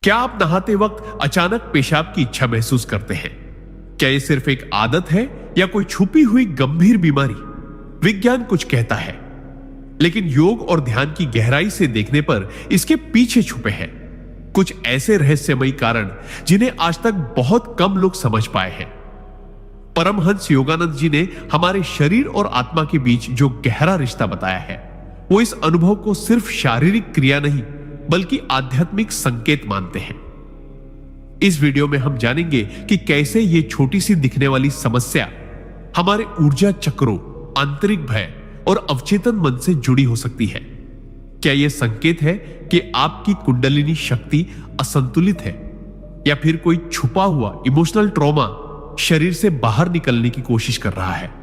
क्या आप नहाते वक्त अचानक पेशाब की इच्छा महसूस करते हैं? क्या यह सिर्फ एक आदत है या कोई छुपी हुई गंभीर बीमारी? विज्ञान कुछ कहता है, लेकिन योग और ध्यान की गहराई से देखने पर इसके पीछे छुपे हैं कुछ ऐसे रहस्यमयी कारण जिन्हें आज तक बहुत कम लोग समझ पाए हैं। परमहंस योगानंद जी ने हमारे शरीर और आत्मा के बीच जो गहरा रिश्ता बताया है, वो इस अनुभव को सिर्फ शारीरिक क्रिया नहीं बल्कि आध्यात्मिक संकेत मानते हैं। इस वीडियो में हम जानेंगे कि कैसे ये छोटी सी दिखने वाली समस्या हमारे ऊर्जा चक्रों, आंतरिक भय और अवचेतन मन से जुड़ी हो सकती है। क्या यह संकेत है कि आपकी कुंडलिनी शक्ति असंतुलित है या फिर कोई छुपा हुआ इमोशनल ट्रॉमा शरीर से बाहर निकलने की कोशिश कर रहा है?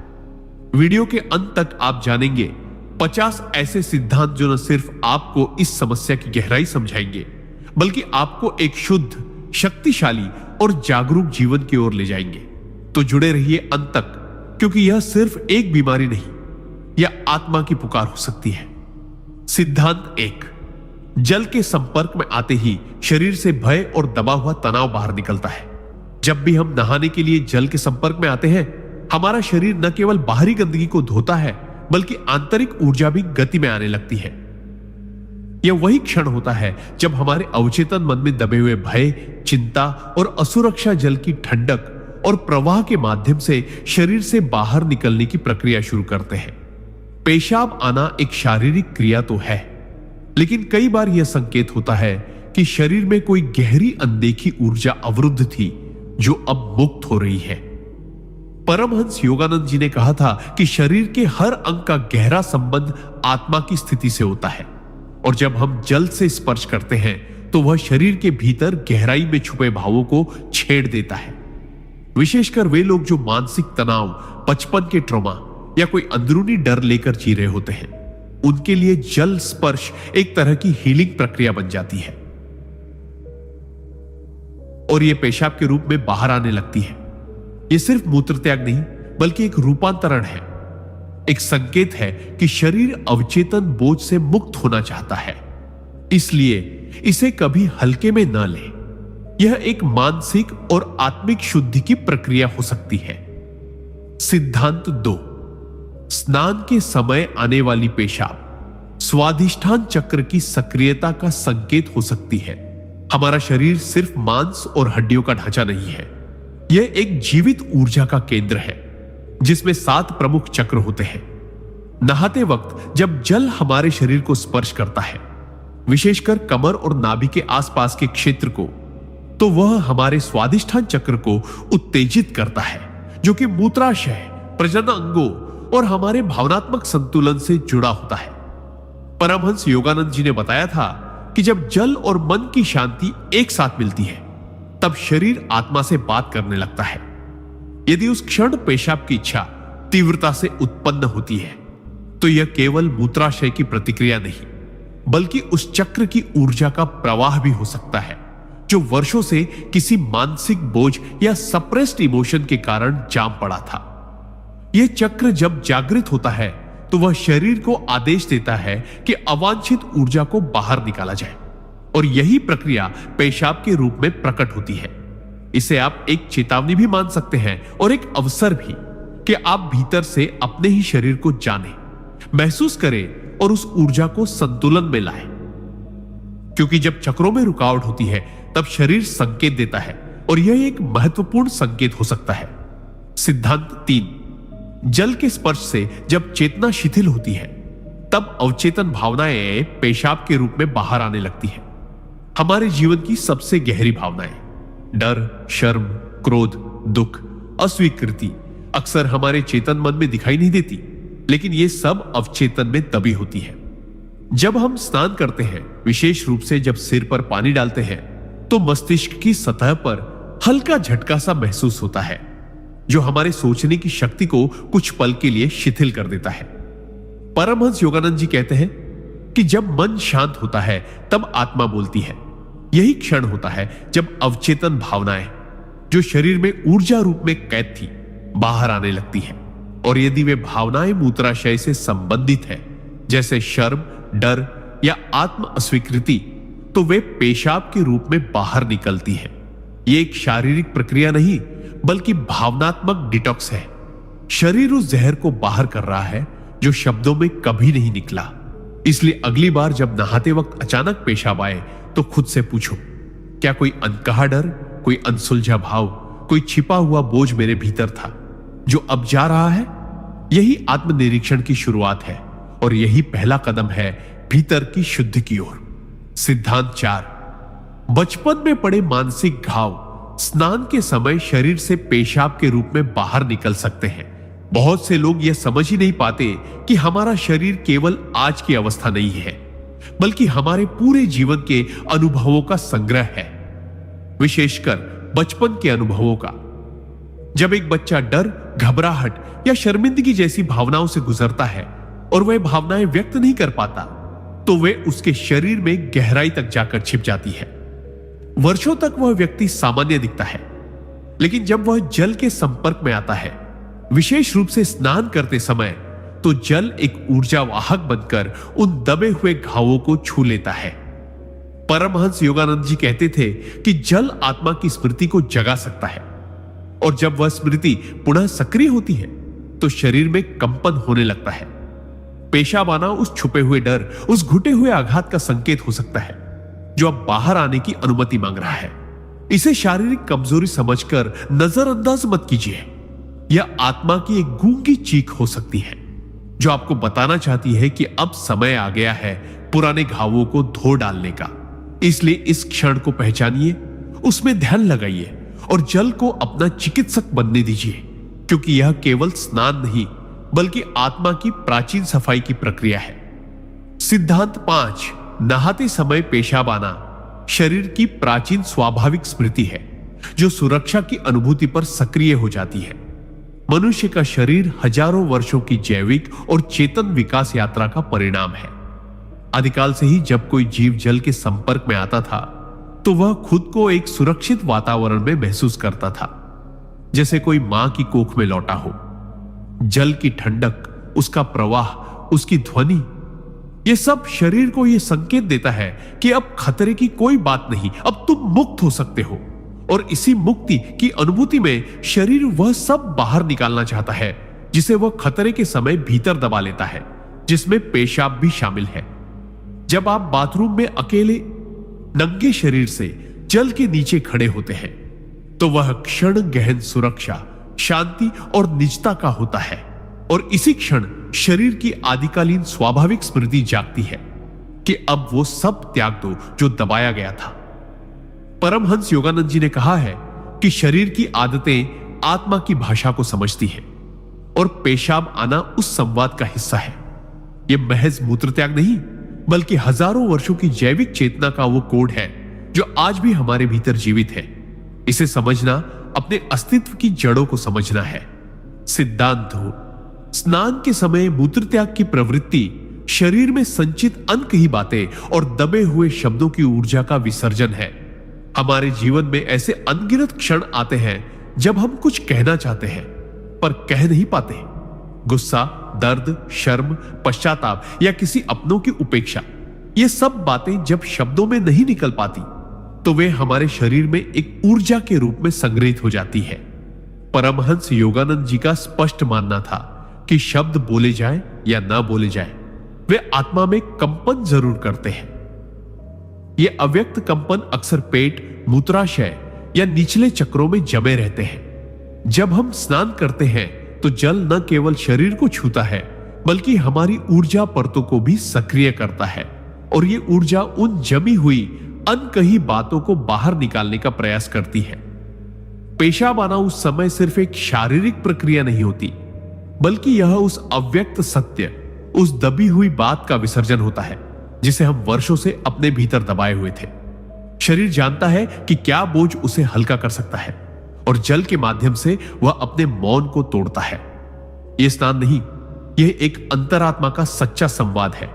वीडियो के अंत तक आप जानेंगे 50 ऐसे सिद्धांत जो न सिर्फ आपको इस समस्या की गहराई समझाएंगे बल्कि आपको एक शुद्ध, शक्तिशाली और जागरूक जीवन की ओर ले जाएंगे। तो जुड़े रहिए अंत तक, क्योंकि यह सिर्फ एक बीमारी नहीं, यह आत्मा की पुकार हो सकती है। सिद्धांत 1, जल के संपर्क में आते ही शरीर से भय और दबा हुआ तनाव बाहर निकलता है। जब भी हम नहाने के लिए जल के संपर्क में आते हैं, हमारा शरीर न केवल बाहरी गंदगी को धोता है बल्कि आंतरिक ऊर्जा भी गति में आने लगती है। यह वही क्षण होता है जब हमारे अवचेतन मन में दबे हुए भय, चिंता और असुरक्षा जल की ठंडक और प्रवाह के माध्यम से शरीर से बाहर निकलने की प्रक्रिया शुरू करते हैं। पेशाब आना एक शारीरिक क्रिया तो है, लेकिन कई बार यह संकेत होता है कि शरीर में कोई गहरी अनदेखी ऊर्जा अवरुद्ध थी जो अब मुक्त हो रही है। परमहंस योगानंद जी ने कहा था कि शरीर के हर अंग का गहरा संबंध आत्मा की स्थिति से होता है, और जब हम जल से स्पर्श करते हैं तो वह शरीर के भीतर गहराई में छुपे भावों को छेड़ देता है। विशेषकर वे लोग जो मानसिक तनाव, बचपन के ट्रॉमा या कोई अंदरूनी डर लेकर जी रहे होते हैं, उनके लिए जल स्पर्श एक तरह की हीलिंग प्रक्रिया बन जाती है और यह पेशाब के रूप में बाहर आने लगती है। यह सिर्फ मूत्र त्याग नहीं बल्कि एक रूपांतरण है, एक संकेत है कि शरीर अवचेतन बोझ से मुक्त होना चाहता है। इसलिए इसे कभी हल्के में न लें। यह एक मानसिक और आत्मिक शुद्धि की प्रक्रिया हो सकती है। सिद्धांत 2, स्नान के समय आने वाली पेशाब स्वादिष्ठान चक्र की सक्रियता का संकेत हो सकती है। हमारा शरीर सिर्फ मांस और हड्डियों का ढांचा नहीं है, यह एक जीवित ऊर्जा का केंद्र है जिसमें 7 प्रमुख चक्र होते हैं। नहाते वक्त जब जल हमारे शरीर को स्पर्श करता है, विशेषकर कमर और नाभि के आसपास के क्षेत्र को, तो वह हमारे स्वादिष्ठान चक्र को उत्तेजित करता है, जो कि मूत्राशय, प्रजनन अंगों और हमारे भावनात्मक संतुलन से जुड़ा होता है। परमहंस योगानंद जी ने बताया था कि जब जल और मन की शांति एक साथ मिलती है, तब शरीर आत्मा से बात करने लगता है। यदि उस क्षण पेशाब की इच्छा तीव्रता से उत्पन्न होती है, तो यह केवल मूत्राशय की प्रतिक्रिया नहीं बल्कि उस चक्र की ऊर्जा का प्रवाह भी हो सकता है जो वर्षों से किसी मानसिक बोझ या सप्रेस्ड इमोशन के कारण जाम पड़ा था। यह चक्र जब जागृत होता है तो वह शरीर को आदेश देता है कि अवांछित ऊर्जा को बाहर निकाला जाए, और यही प्रक्रिया पेशाब के रूप में प्रकट होती है। इसे आप एक चेतावनी भी मान सकते हैं और एक अवसर भी कि आप भीतर से अपने ही शरीर को जानें, महसूस करें और उस ऊर्जा को संतुलन में लाएं। क्योंकि जब चक्रों में रुकावट होती है तब शरीर संकेत देता है, और यह एक महत्वपूर्ण संकेत हो सकता है। सिद्धांत 3, जल के स्पर्श से जब चेतना शिथिल होती है, तब अवचेतन भावनाएं पेशाब के रूप में बाहर आने लगती है। हमारे जीवन की सबसे गहरी भावनाएं, डर, शर्म, क्रोध, दुख, अस्वीकृति अक्सर हमारे चेतन मन में दिखाई नहीं देती, लेकिन ये सब अवचेतन में दबी होती है। जब हम स्नान करते हैं, विशेष रूप से जब सिर पर पानी डालते हैं, तो मस्तिष्क की सतह पर हल्का झटका सा महसूस होता है जो हमारे सोचने की शक्ति को कुछ पल के लिए शिथिल कर देता है। परमहंस योगानंद जी कहते हैं कि जब मन शांत होता है तब आत्मा बोलती है। यही क्षण होता है जब अवचेतन भावनाएं जो शरीर में ऊर्जा रूप में कैद थी बाहर आने लगती है, और यदि वे भावनाएं मूत्राशय से संबंधित है, जैसे शर्म, डर या आत्म अस्वीकृति, तो वे पेशाब के रूप में बाहर निकलती है। यह एक शारीरिक प्रक्रिया नहीं बल्कि भावनात्मक डिटॉक्स है। शरीर उस जहर को बाहर कर रहा है जो शब्दों में कभी नहीं निकला। इसलिए अगली बार जब नहाते वक्त अचानक पेशाब आए तो खुद से पूछो, क्या कोई अनकहा डर, कोई अनसुलझा भाव, कोई छिपा हुआ बोझ मेरे भीतर था जो अब जा रहा है? यही आत्मनिरीक्षण की शुरुआत है और यही पहला कदम है भीतर की शुद्धि की ओर। सिद्धांत 4। बचपन में पड़े मानसिक घाव स्नान के समय शरीर से पेशाब के रूप में बाहर निकल सकते हैं। बहुत से लोग यह समझ ही नहीं पाते कि हमारा शरीर केवल आज की अवस्था नहीं है बल्कि हमारे पूरे जीवन के अनुभवों का संग्रह है, विशेषकर बचपन के अनुभवों का। जब एक बच्चा डर, घबराहट या शर्मिंदगी जैसी भावनाओं से गुजरता है और वह भावनाएं व्यक्त नहीं कर पाता तो वे उसके शरीर में गहराई तक जाकर छिप जाती है। वर्षों तक वह व्यक्ति सामान्य दिखता है, लेकिन जब वह जल के संपर्क में आता है, विशेष रूप से स्नान करते समय, तो जल एक ऊर्जा वाहक बनकर उन दबे हुए घावों को छू लेता है। परमहंस योगानंद जी कहते थे कि जल आत्मा की स्मृति को जगा सकता है और जब वह स्मृति पुनः सक्रिय होती है तो शरीर में कंपन होने लगता है। पेशाब आना उस छुपे हुए डर, उस घुटे हुए आघात का संकेत हो सकता है जो अब बाहर आने की अनुमति मांग रहा है। इसे शारीरिक कमजोरी समझकर नजरअंदाज मत कीजिए। यह आत्मा की एक गूंगी चीख हो सकती है जो आपको बताना चाहती है कि अब समय आ गया है पुराने घावों को धो डालने का। इसलिए इस क्षण को पहचानिए, उसमें ध्यान लगाइए और जल को अपना चिकित्सक बनने दीजिए, क्योंकि यह केवल स्नान नहीं बल्कि आत्मा की प्राचीन सफाई की प्रक्रिया है। सिद्धांत 5। नहाते समय पेशाब आना शरीर की प्राचीन स्वाभाविक स्मृति है जो सुरक्षा की अनुभूति पर सक्रिय हो जाती है। मनुष्य का शरीर हजारों वर्षों की जैविक और चेतन विकास यात्रा का परिणाम है। आदिकाल से ही जब कोई जीव जल के संपर्क में आता था तो वह खुद को एक सुरक्षित वातावरण में महसूस करता था, जैसे कोई मां की कोख में लौटा हो। जल की ठंडक, उसका प्रवाह, उसकी ध्वनि, यह सब शरीर को यह संकेत देता है कि अब खतरे की कोई बात नहीं, अब तुम मुक्त हो सकते हो। और इसी मुक्ति की अनुभूति में शरीर वह सब बाहर निकालना चाहता है जिसे वह खतरे के समय भीतर दबा लेता है, जिसमें पेशाब भी शामिल है। जब आप बाथरूम में अकेले नंगे शरीर से जल के नीचे खड़े होते हैं तो वह क्षण गहन सुरक्षा, शांति और निजता का होता है और इसी क्षण शरीर की आदिकालीन स्वाभाविक स्मृति जागती है कि अब वो सब त्याग दो जो दबाया गया था। परमहंस योगानंद जी ने कहा है कि शरीर की आदतें आत्मा की भाषा को समझती है और पेशाब आना उस संवाद का हिस्सा है। यह महज मूत्र त्याग नहीं बल्कि हजारों वर्षों की जैविक चेतना का वो कोड है जो आज भी हमारे भीतर जीवित है। इसे समझना अपने अस्तित्व की जड़ों को समझना है। सिद्धांत 2। स्नान के समय मूत्र त्याग की प्रवृत्ति शरीर में संचित अनकही बातें और दबे हुए शब्दों की ऊर्जा का विसर्जन है। हमारे जीवन में ऐसे अनगिनत क्षण आते हैं जब हम कुछ कहना चाहते हैं पर कह नहीं पाते। गुस्सा, दर्द, शर्म, पश्चाताप या किसी अपनों की उपेक्षा, ये सब बातें जब शब्दों में नहीं निकल पाती तो वे हमारे शरीर में एक ऊर्जा के रूप में संग्रहित हो जाती है। परमहंस योगानंद जी का स्पष्ट मानना था कि शब्द बोले जाए या ना बोले जाए, वे आत्मा में कंपन जरूर करते हैं। ये अव्यक्त कंपन अक्सर पेट, मूत्राशय या निचले चक्रों में जमे रहते हैं। जब हम स्नान करते हैं तो जल न केवल शरीर को छूता है बल्कि हमारी ऊर्जा परतों को भी सक्रिय करता है और ये ऊर्जा उन जमी हुई अनकही बातों को बाहर निकालने का प्रयास करती है। पेशाब आना उस समय सिर्फ एक शारीरिक प्रक्रिया नहीं होती बल्कि यह उस अव्यक्त सत्य, उस दबी हुई बात का विसर्जन होता है जिसे हम वर्षों से अपने भीतर दबाए हुए थे। शरीर जानता है कि क्या बोझ उसे हल्का कर सकता है और जल के माध्यम से वह अपने मौन को तोड़ता है। यह स्नान नहीं, यह एक अंतरात्मा का सच्चा संवाद है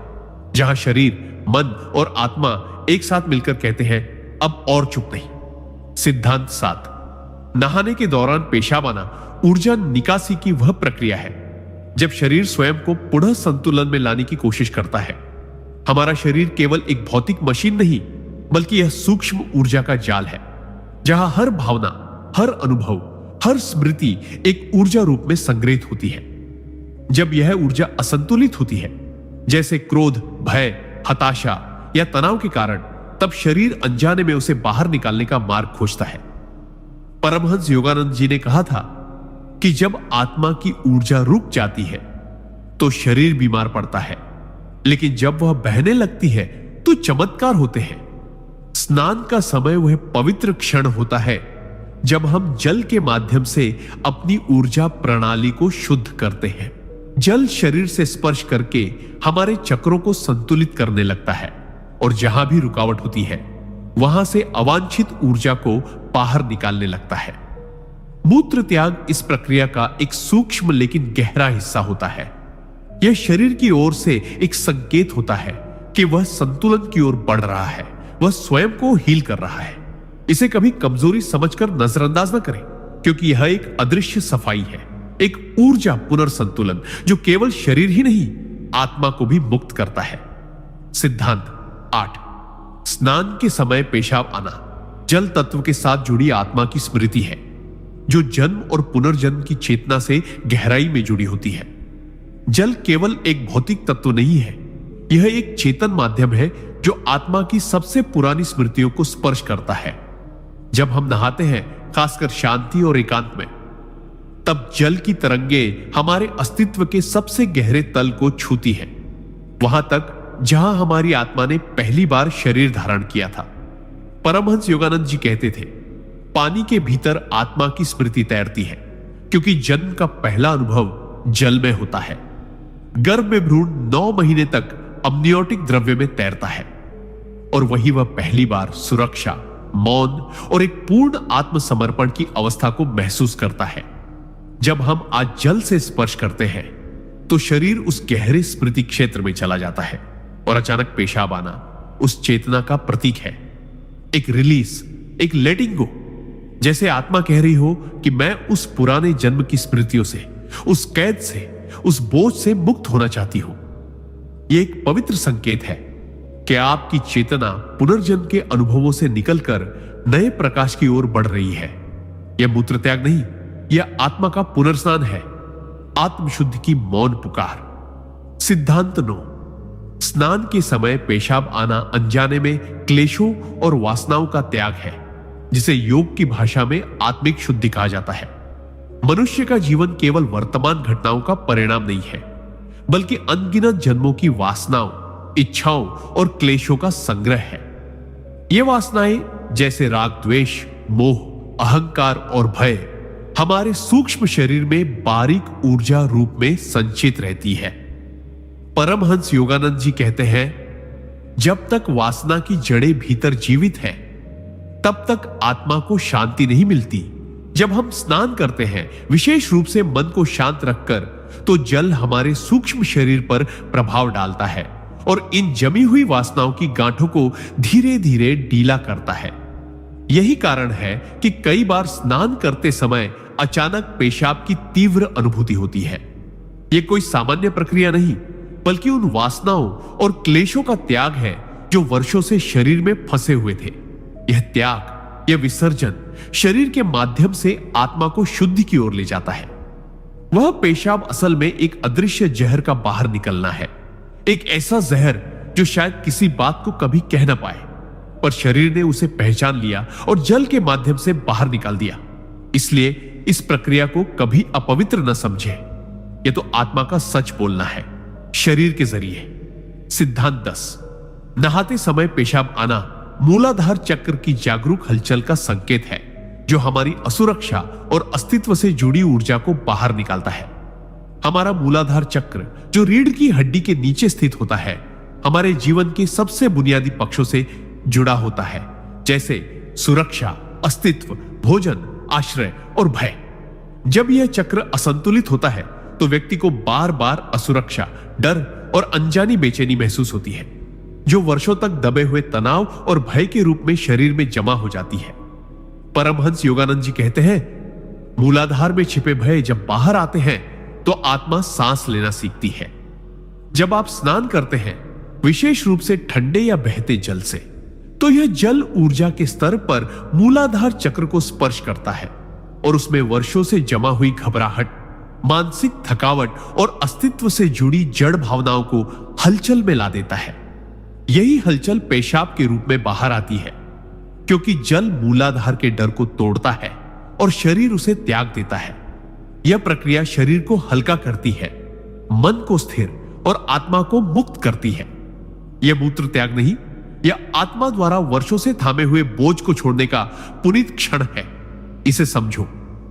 जहां शरीर, मन और आत्मा एक साथ मिलकर कहते हैं अब और चुप नहीं। सिद्धांत 7। नहाने के दौरान पेशाब आना ऊर्जा निकासी की वह प्रक्रिया है जब शरीर स्वयं को पुनः संतुलन में लाने की कोशिश करता है। हमारा शरीर केवल एक भौतिक मशीन नहीं बल्कि यह सूक्ष्म ऊर्जा का जाल है, जहां हर भावना, हर अनुभव, हर स्मृति एक ऊर्जा रूप में संग्रहित होती है। जब यह ऊर्जा असंतुलित होती है, जैसे क्रोध, भय, हताशा या तनाव के कारण, तब शरीर अनजाने में उसे बाहर निकालने का मार्ग खोजता है। परमहंस योगानंद जी ने कहा था कि जब आत्मा की ऊर्जा रुक जाती है तो शरीर बीमार पड़ता है, लेकिन जब वह बहने लगती है तो चमत्कार होते हैं। स्नान का समय वह पवित्र क्षण होता है जब हम जल के माध्यम से अपनी ऊर्जा प्रणाली को शुद्ध करते हैं। जल शरीर से स्पर्श करके हमारे चक्रों को संतुलित करने लगता है और जहां भी रुकावट होती है वहां से अवांछित ऊर्जा को बाहर निकालने लगता है। मूत्र त्याग इस प्रक्रिया का एक सूक्ष्म लेकिन गहरा हिस्सा होता है। यह शरीर की ओर से एक संकेत होता है कि वह संतुलन की ओर बढ़ रहा है, वह स्वयं को हील कर रहा है। इसे कभी कमजोरी समझकर नजरअंदाज न करें, क्योंकि यह एक अदृश्य सफाई है, एक ऊर्जा पुनर्संतुलन जो केवल शरीर ही नहीं, आत्मा को भी मुक्त करता है। सिद्धांत 8। स्नान के समय पेशाब आना जल तत्व के साथ जुड़ी आत्मा की स्मृति है, जो जन्म और पुनर्जन्म की चेतना से गहराई में जुड़ी होती है। जल केवल एक भौतिक तत्व नहीं है, यह एक चेतन माध्यम है जो आत्मा की सबसे पुरानी स्मृतियों को स्पर्श करता है। जब हम नहाते हैं, खासकर शांति और एकांत में, तब जल की तरंगे हमारे अस्तित्व के सबसे गहरे तल को छूती हैं, वहां तक जहां हमारी आत्मा ने पहली बार शरीर धारण किया था। परमहंस योगानंद जी कहते थे, पानी के भीतर आत्मा की स्मृति तैरती है, क्योंकि जन्म का पहला अनुभव जल में होता है। गर्भ में भ्रूण 9 महीने तक अम्नियोटिक द्रव्य में तैरता है और वही वह पहली बार सुरक्षा, मौन और एक पूर्ण आत्मसमर्पण की अवस्था को महसूस करता है। जब हम आज जल से स्पर्श करते हैं तो शरीर उस गहरे स्मृति क्षेत्र में चला जाता है और अचानक पेशाब आना उस चेतना का प्रतीक है। एक रिलीज, एक लेटिंग गो, जैसे आत्मा कह रही हो कि मैं उस पुराने जन्म की स्मृतियों से, उस कैद से, उस बोझ से मुक्त होना चाहती हूं। यह एक पवित्र संकेत है कि आपकी चेतना पुनर्जन्म के अनुभवों से निकलकर नए प्रकाश की ओर बढ़ रही है। यह मूत्र त्याग नहीं, यह आत्मा का पुनर्स्नान है, आत्मशुद्धि की मौन पुकार। सिद्धांत 9। स्नान के समय पेशाब आना अनजाने में क्लेशों और वासनाओं का त्याग है, जिसे योग की भाषा में आत्मिक शुद्धि कहा जाता है। मनुष्य का जीवन केवल वर्तमान घटनाओं का परिणाम नहीं है, बल्कि अनगिनत जन्मों की वासनाओं, इच्छाओं और क्लेशों का संग्रह है। ये वासनाएं जैसे राग, द्वेष, मोह, अहंकार और भय हमारे सूक्ष्म शरीर में बारीक ऊर्जा रूप में संचित रहती है। परमहंस योगानंद जी कहते हैं, जब तक वासना की जड़ें भीतर जीवित हैं, तब तक आत्मा को शांति नहीं मिलती। जब हम स्नान करते हैं, विशेष रूप से मन को शांत रखकर, तो जल हमारे सूक्ष्म शरीर पर प्रभाव डालता है और इन जमी हुई वासनाओं की गांठों को धीरे धीरे ढीला करता है। यही कारण है कि कई बार स्नान करते समय अचानक पेशाब की तीव्र अनुभूति होती है। यह कोई सामान्य प्रक्रिया नहीं, बल्कि उन वासनाओं और क्लेशों का त्याग है जो वर्षों से शरीर में फंसे हुए थे। यह त्याग, यह विसर्जन शरीर के माध्यम से आत्मा को शुद्धि की ओर ले जाता है। वह पेशाब असल में एक अदृश्य जहर का बाहर निकलना है, एक ऐसा जहर जो शायद किसी बात को कभी कह ना पाए, पर शरीर ने उसे पहचान लिया और जल के माध्यम से बाहर निकाल दिया। इसलिए इस प्रक्रिया को कभी अपवित्र न समझे। यह तो आत्मा का सच बोलना है शरीर के जरिए। सिद्धांत 10। नहाते समय पेशाब आना मूलाधार चक्र की जागरूक हलचल का संकेत है, जो हमारी असुरक्षा और अस्तित्व से जुड़ी ऊर्जा को बाहर निकालता है। हमारा मूलाधार चक्र, जो रीढ़ की हड्डी के नीचे स्थित होता है, हमारे जीवन के सबसे बुनियादी पक्षों से जुड़ा होता है, जैसे सुरक्षा, अस्तित्व, भोजन, आश्रय और भय। जब यह चक्र असंतुलित होता है तो व्यक्ति को बार बार असुरक्षा, डर और अनजानी बेचैनी महसूस होती है, जो वर्षों तक दबे हुए तनाव और भय के रूप में शरीर में जमा हो जाती है। परमहंस योगानंद जी कहते हैं, मूलाधार में छिपे भय जब बाहर आते हैं तो आत्मा सांस लेना सीखती है। जब आप स्नान करते हैं, विशेष रूप से ठंडे या बहते जल से, तो यह जल ऊर्जा के स्तर पर मूलाधार चक्र को स्पर्श करता है और उसमें वर्षों से जमा हुई घबराहट, मानसिक थकावट और अस्तित्व से जुड़ी जड़ भावनाओं को हलचल में ला देता है। यही हलचल पेशाब के रूप में बाहर आती है, क्योंकि जल मूलाधार के डर को तोड़ता है और शरीर उसे त्याग देता है। यह प्रक्रिया शरीर को हल्का करती है, मन को स्थिर और आत्मा को मुक्त करती है। यह मूत्र त्याग नहीं, यह आत्मा द्वारा वर्षों से थामे हुए बोझ को छोड़ने का पुनीत क्षण है। इसे समझो,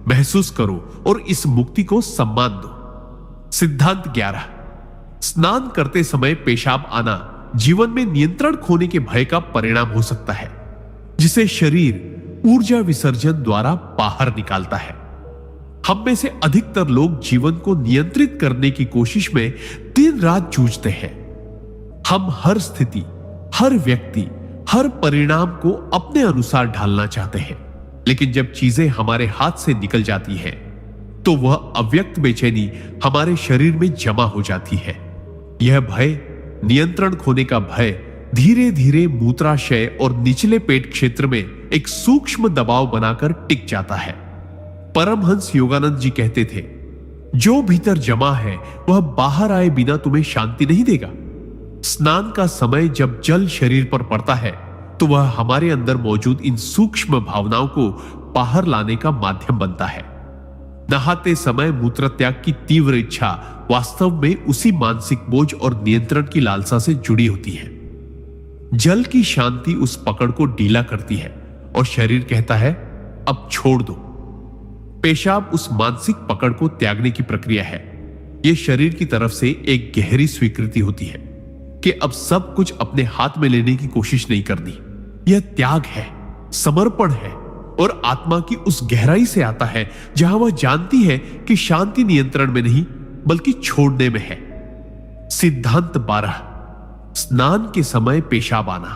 महसूस करो और इस मुक्ति को सम्मान दो। सिद्धांत 11। स्नान करते समय पेशाब आना जीवन में नियंत्रण खोने के भय का परिणाम हो सकता है, जिसे शरीर ऊर्जा विसर्जन द्वारा बाहर निकालता है। हम में से अधिकतर लोग जीवन को नियंत्रित करने की कोशिश में दिन रात जूझते हैं। हम हर स्थिति, हर व्यक्ति, हर परिणाम को अपने अनुसार ढालना चाहते हैं, लेकिन जब चीजें हमारे हाथ से निकल जाती हैं, तो वह अव्यक्त बेचैनी हमारे शरीर में जमा हो जाती है। यह भय, नियंत्रण खोने का भय, धीरे धीरे मूत्राशय और निचले पेट क्षेत्र में एक सूक्ष्म दबाव बनाकर टिक जाता है। परमहंस योगानंद जी कहते थे, जो भीतर जमा है वह बाहर आए बिना तुम्हें शांति नहीं देगा। स्नान का समय जब जल शरीर पर पड़ता है, तो वह हमारे अंदर मौजूद इन सूक्ष्म भावनाओं को बाहर लाने का माध्यम बनता है। नहाते समय मूत्रत्याग की तीव्र इच्छा वास्तव में उसी मानसिक बोझ और नियंत्रण की लालसा से जुड़ी होती है। जल की शांति उस पकड़ को ढीला करती है और शरीर कहता है, अब छोड़ दो। पेशाब उस मानसिक पकड़ को त्यागने की प्रक्रिया है। यह शरीर की तरफ से एक गहरी स्वीकृति होती है कि अब सब कुछ अपने हाथ में लेने की कोशिश नहीं करनी। यह त्याग है, समर्पण है और आत्मा की उस गहराई से आता है जहां वह जानती है कि शांति नियंत्रण में नहीं बल्कि छोड़ने में है। सिद्धांत 12। स्नान के समय पेशाब आना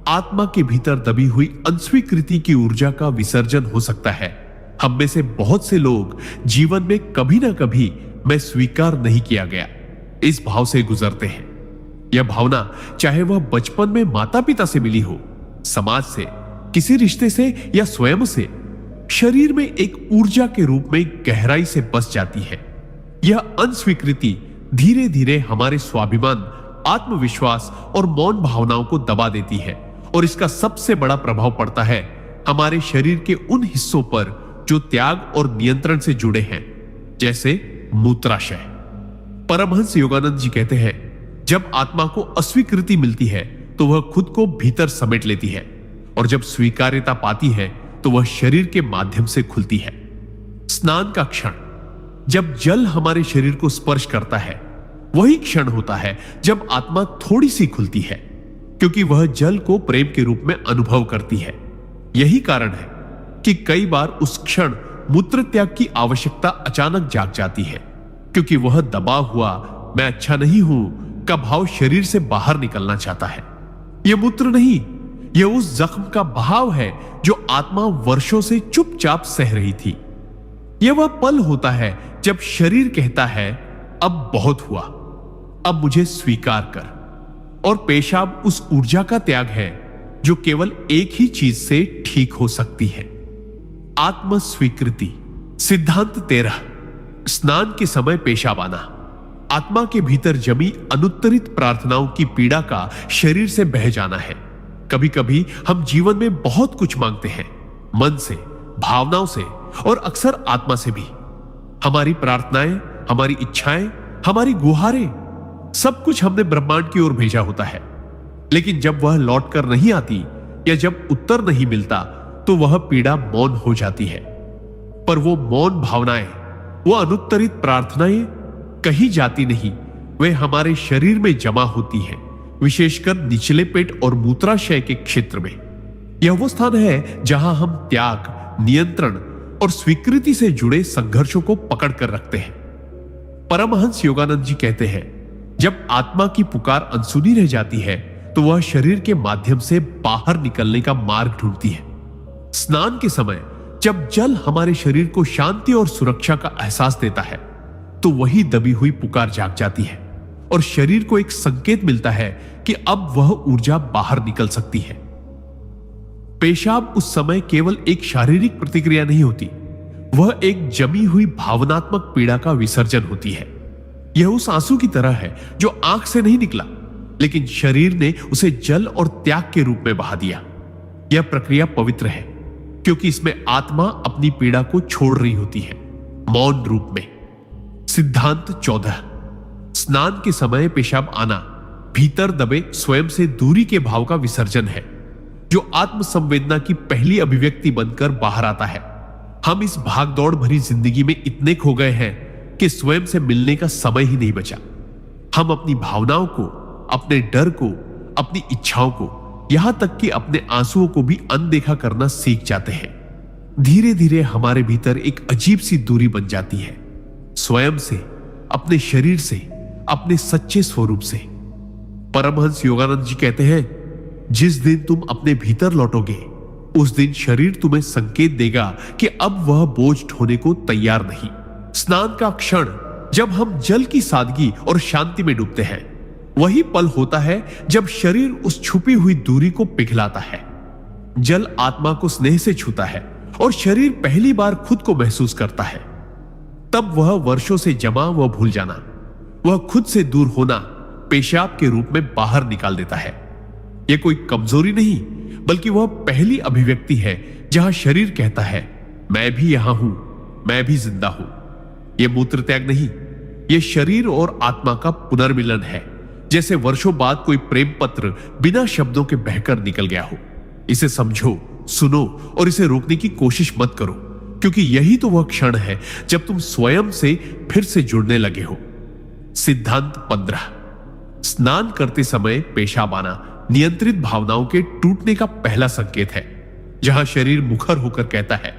आत्मा के भीतर दबी हुई अनस्वीकृति की ऊर्जा का विसर्जन हो सकता है। हम में से बहुत से लोग जीवन में कभी ना कभी मैं स्वीकार नहीं किया गया इस भाव से गुजरते हैं। यह भावना चाहे वह बचपन में माता पिता से मिली हो, समाज से, किसी रिश्ते से या स्वयं से, शरीर में एक ऊर्जा के रूप में गहराई से बस जाती है। यह अनस्वीकृति धीरे धीरे हमारे स्वाभिमान, आत्मविश्वास और मौन भावनाओं को दबा देती है और इसका सबसे बड़ा प्रभाव पड़ता है हमारे शरीर के उन हिस्सों पर जो त्याग और नियंत्रण से जुड़े हैं, जैसे मूत्राशय। परमहंस योगानंद जी कहते हैं, जब आत्मा को अस्वीकृति मिलती है तो वह खुद को भीतर समेट लेती है और जब स्वीकार्यता पाती है तो वह शरीर के माध्यम से खुलती है। स्नान का क्षण, जब जल हमारे शरीर को स्पर्श करता है, वही क्षण होता है जब आत्मा थोड़ी सी खुलती है, क्योंकि वह जल को प्रेम के रूप में अनुभव करती है। यही कारण है कि कई बार उस क्षण मूत्र त्याग की आवश्यकता अचानक जाग जाती है, क्योंकि वह दबा हुआ मैं अच्छा नहीं हूं का भाव शरीर से बाहर निकलना चाहता है। यह मूत्र नहीं, यह उस जख्म का बहाव है जो आत्मा वर्षों से चुपचाप सह रही थी। यह वह पल होता है जब शरीर कहता है, अब बहुत हुआ, अब मुझे स्वीकार कर। और पेशाब उस ऊर्जा का त्याग है जो केवल एक ही चीज से ठीक हो सकती है, आत्म स्वीकृति। सिद्धांत 13। स्नान के समय पेशाब आना आत्मा के भीतर जमी अनुत्तरित प्रार्थनाओं की पीड़ा का शरीर से बह जाना है। कभी कभी हम जीवन में बहुत कुछ मांगते हैं, मन से, भावनाओं से और अक्सर आत्मा से भी। हमारी प्रार्थनाएं, हमारी इच्छाएं, हमारी गुहारें, सब कुछ हमने ब्रह्मांड की ओर भेजा होता है, लेकिन जब वह लौट कर नहीं आती या जब उत्तर नहीं मिलता तो वह पीड़ा मौन हो जाती है। पर वो मौन भावनाएं, वो अनुत्तरित प्रार्थनाएं कहीं जाती नहीं, वे हमारे शरीर में जमा होती हैं, विशेषकर निचले पेट और मूत्राशय के क्षेत्र में। यह वो स्थान है जहां हम त्याग, नियंत्रण और स्वीकृति से जुड़े संघर्षों को पकड़ कर रखते हैं। परमहंस योगानंद जी कहते हैं, जब आत्मा की पुकार अनसुनी रह जाती है तो वह शरीर के माध्यम से बाहर निकलने का मार्ग ढूंढती है। स्नान के समय जब जल हमारे शरीर को शांति और सुरक्षा का एहसास देता है तो वही दबी हुई पुकार जाग जाती है और शरीर को एक संकेत मिलता है कि अब वह ऊर्जा बाहर निकल सकती है। पेशाब उस समय केवल एक शारीरिक प्रतिक्रिया नहीं होती, वह एक जमी हुई भावनात्मक पीड़ा का विसर्जन होती है। यह उस आंसू की तरह है जो आंख से नहीं निकला, लेकिन शरीर ने उसे जल और त्याग के रूप में बहा दिया। यह प्रक्रिया पवित्र है क्योंकि इसमें आत्मा अपनी पीड़ा को छोड़ रही होती है, मौन रूप में। सिद्धांत 14। स्नान के समय पेशाब आना भीतर दबे स्वयं से दूरी के भाव का विसर्जन है, जो आत्म संवेदना की पहली अभिव्यक्ति बनकर बाहर आता है। हम इस भागदौड़ भरी जिंदगी में इतने खो गए हैं कि स्वयं से मिलने का समय ही नहीं बचा। हम अपनी भावनाओं को, अपने डर को, अपनी इच्छाओं को, यहां तक कि अपने आंसुओं को भी अनदेखा करना सीख जाते हैं। धीरे धीरे हमारे भीतर एक अजीब सी दूरी बन जाती है, स्वयं से, अपने शरीर से, अपने सच्चे स्वरूप से। परमहंस योगानंद जी कहते हैं, जिस दिन तुम अपने भीतर लौटोगे, उस दिन शरीर तुम्हें संकेत देगा कि अब वह बोझ ढोने को तैयार नहीं। स्नान का क्षण, जब हम जल की सादगी और शांति में डूबते हैं, वही पल होता है जब शरीर उस छुपी हुई दूरी को पिघलाता है। जल आत्मा को स्नेह से छूता है और शरीर पहली बार खुद को महसूस करता है। तब वह वर्षों से जमा वह भूल जाना, वह खुद से दूर होना पेशाब के रूप में बाहर निकाल देता है। यह कोई कमजोरी नहीं, बल्कि वह पहली अभिव्यक्ति है जहां शरीर कहता है, मैं भी यहां हूं, मैं भी जिंदा हूं। यह मूत्र त्याग नहीं, यह शरीर और आत्मा का पुनर्मिलन है, जैसे वर्षों बाद कोई प्रेम पत्र बिना शब्दों के बहकर निकल गया हो। इसे समझो, सुनो और इसे रोकने की कोशिश मत करो, क्योंकि यही तो वह क्षण है जब तुम स्वयं से फिर से जुड़ने लगे हो। सिद्धांत 15। स्नान करते समय पेशाब आना नियंत्रित भावनाओं के टूटने का पहला संकेत है, जहां शरीर मुखर होकर कहता है,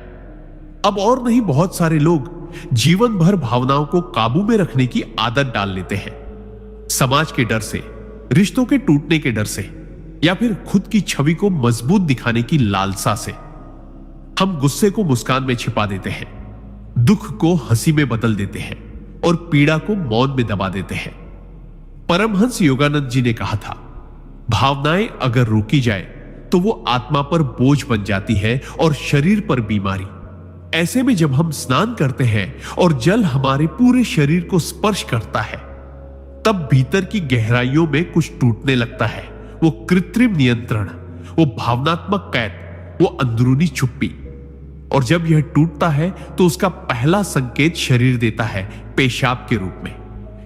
अब और नहीं। बहुत सारे लोग जीवन भर भावनाओं को काबू में रखने की आदत डाल लेते हैं, समाज के डर से, रिश्तों के टूटने के डर से, या फिर खुद की छवि को मजबूत दिखाने की लालसा से। हम गुस्से को मुस्कान में छिपा देते हैं, दुख को हंसी में बदल देते हैं और पीड़ा को मौन में दबा देते हैं। परमहंस योगानंद जी ने कहा था, भावनाएं अगर रोकी जाए तो वो आत्मा पर बोझ बन जाती है और शरीर पर बीमारी। ऐसे में जब हम स्नान करते हैं और जल हमारे पूरे शरीर को स्पर्श करता है, तब भीतर की गहराइयों में कुछ टूटने लगता है। वो कृत्रिम नियंत्रण, वो भावनात्मक कैद, वो अंदरूनी चुप्पी। और जब यह टूटता है तो उसका पहला संकेत शरीर देता है पेशाब के रूप में।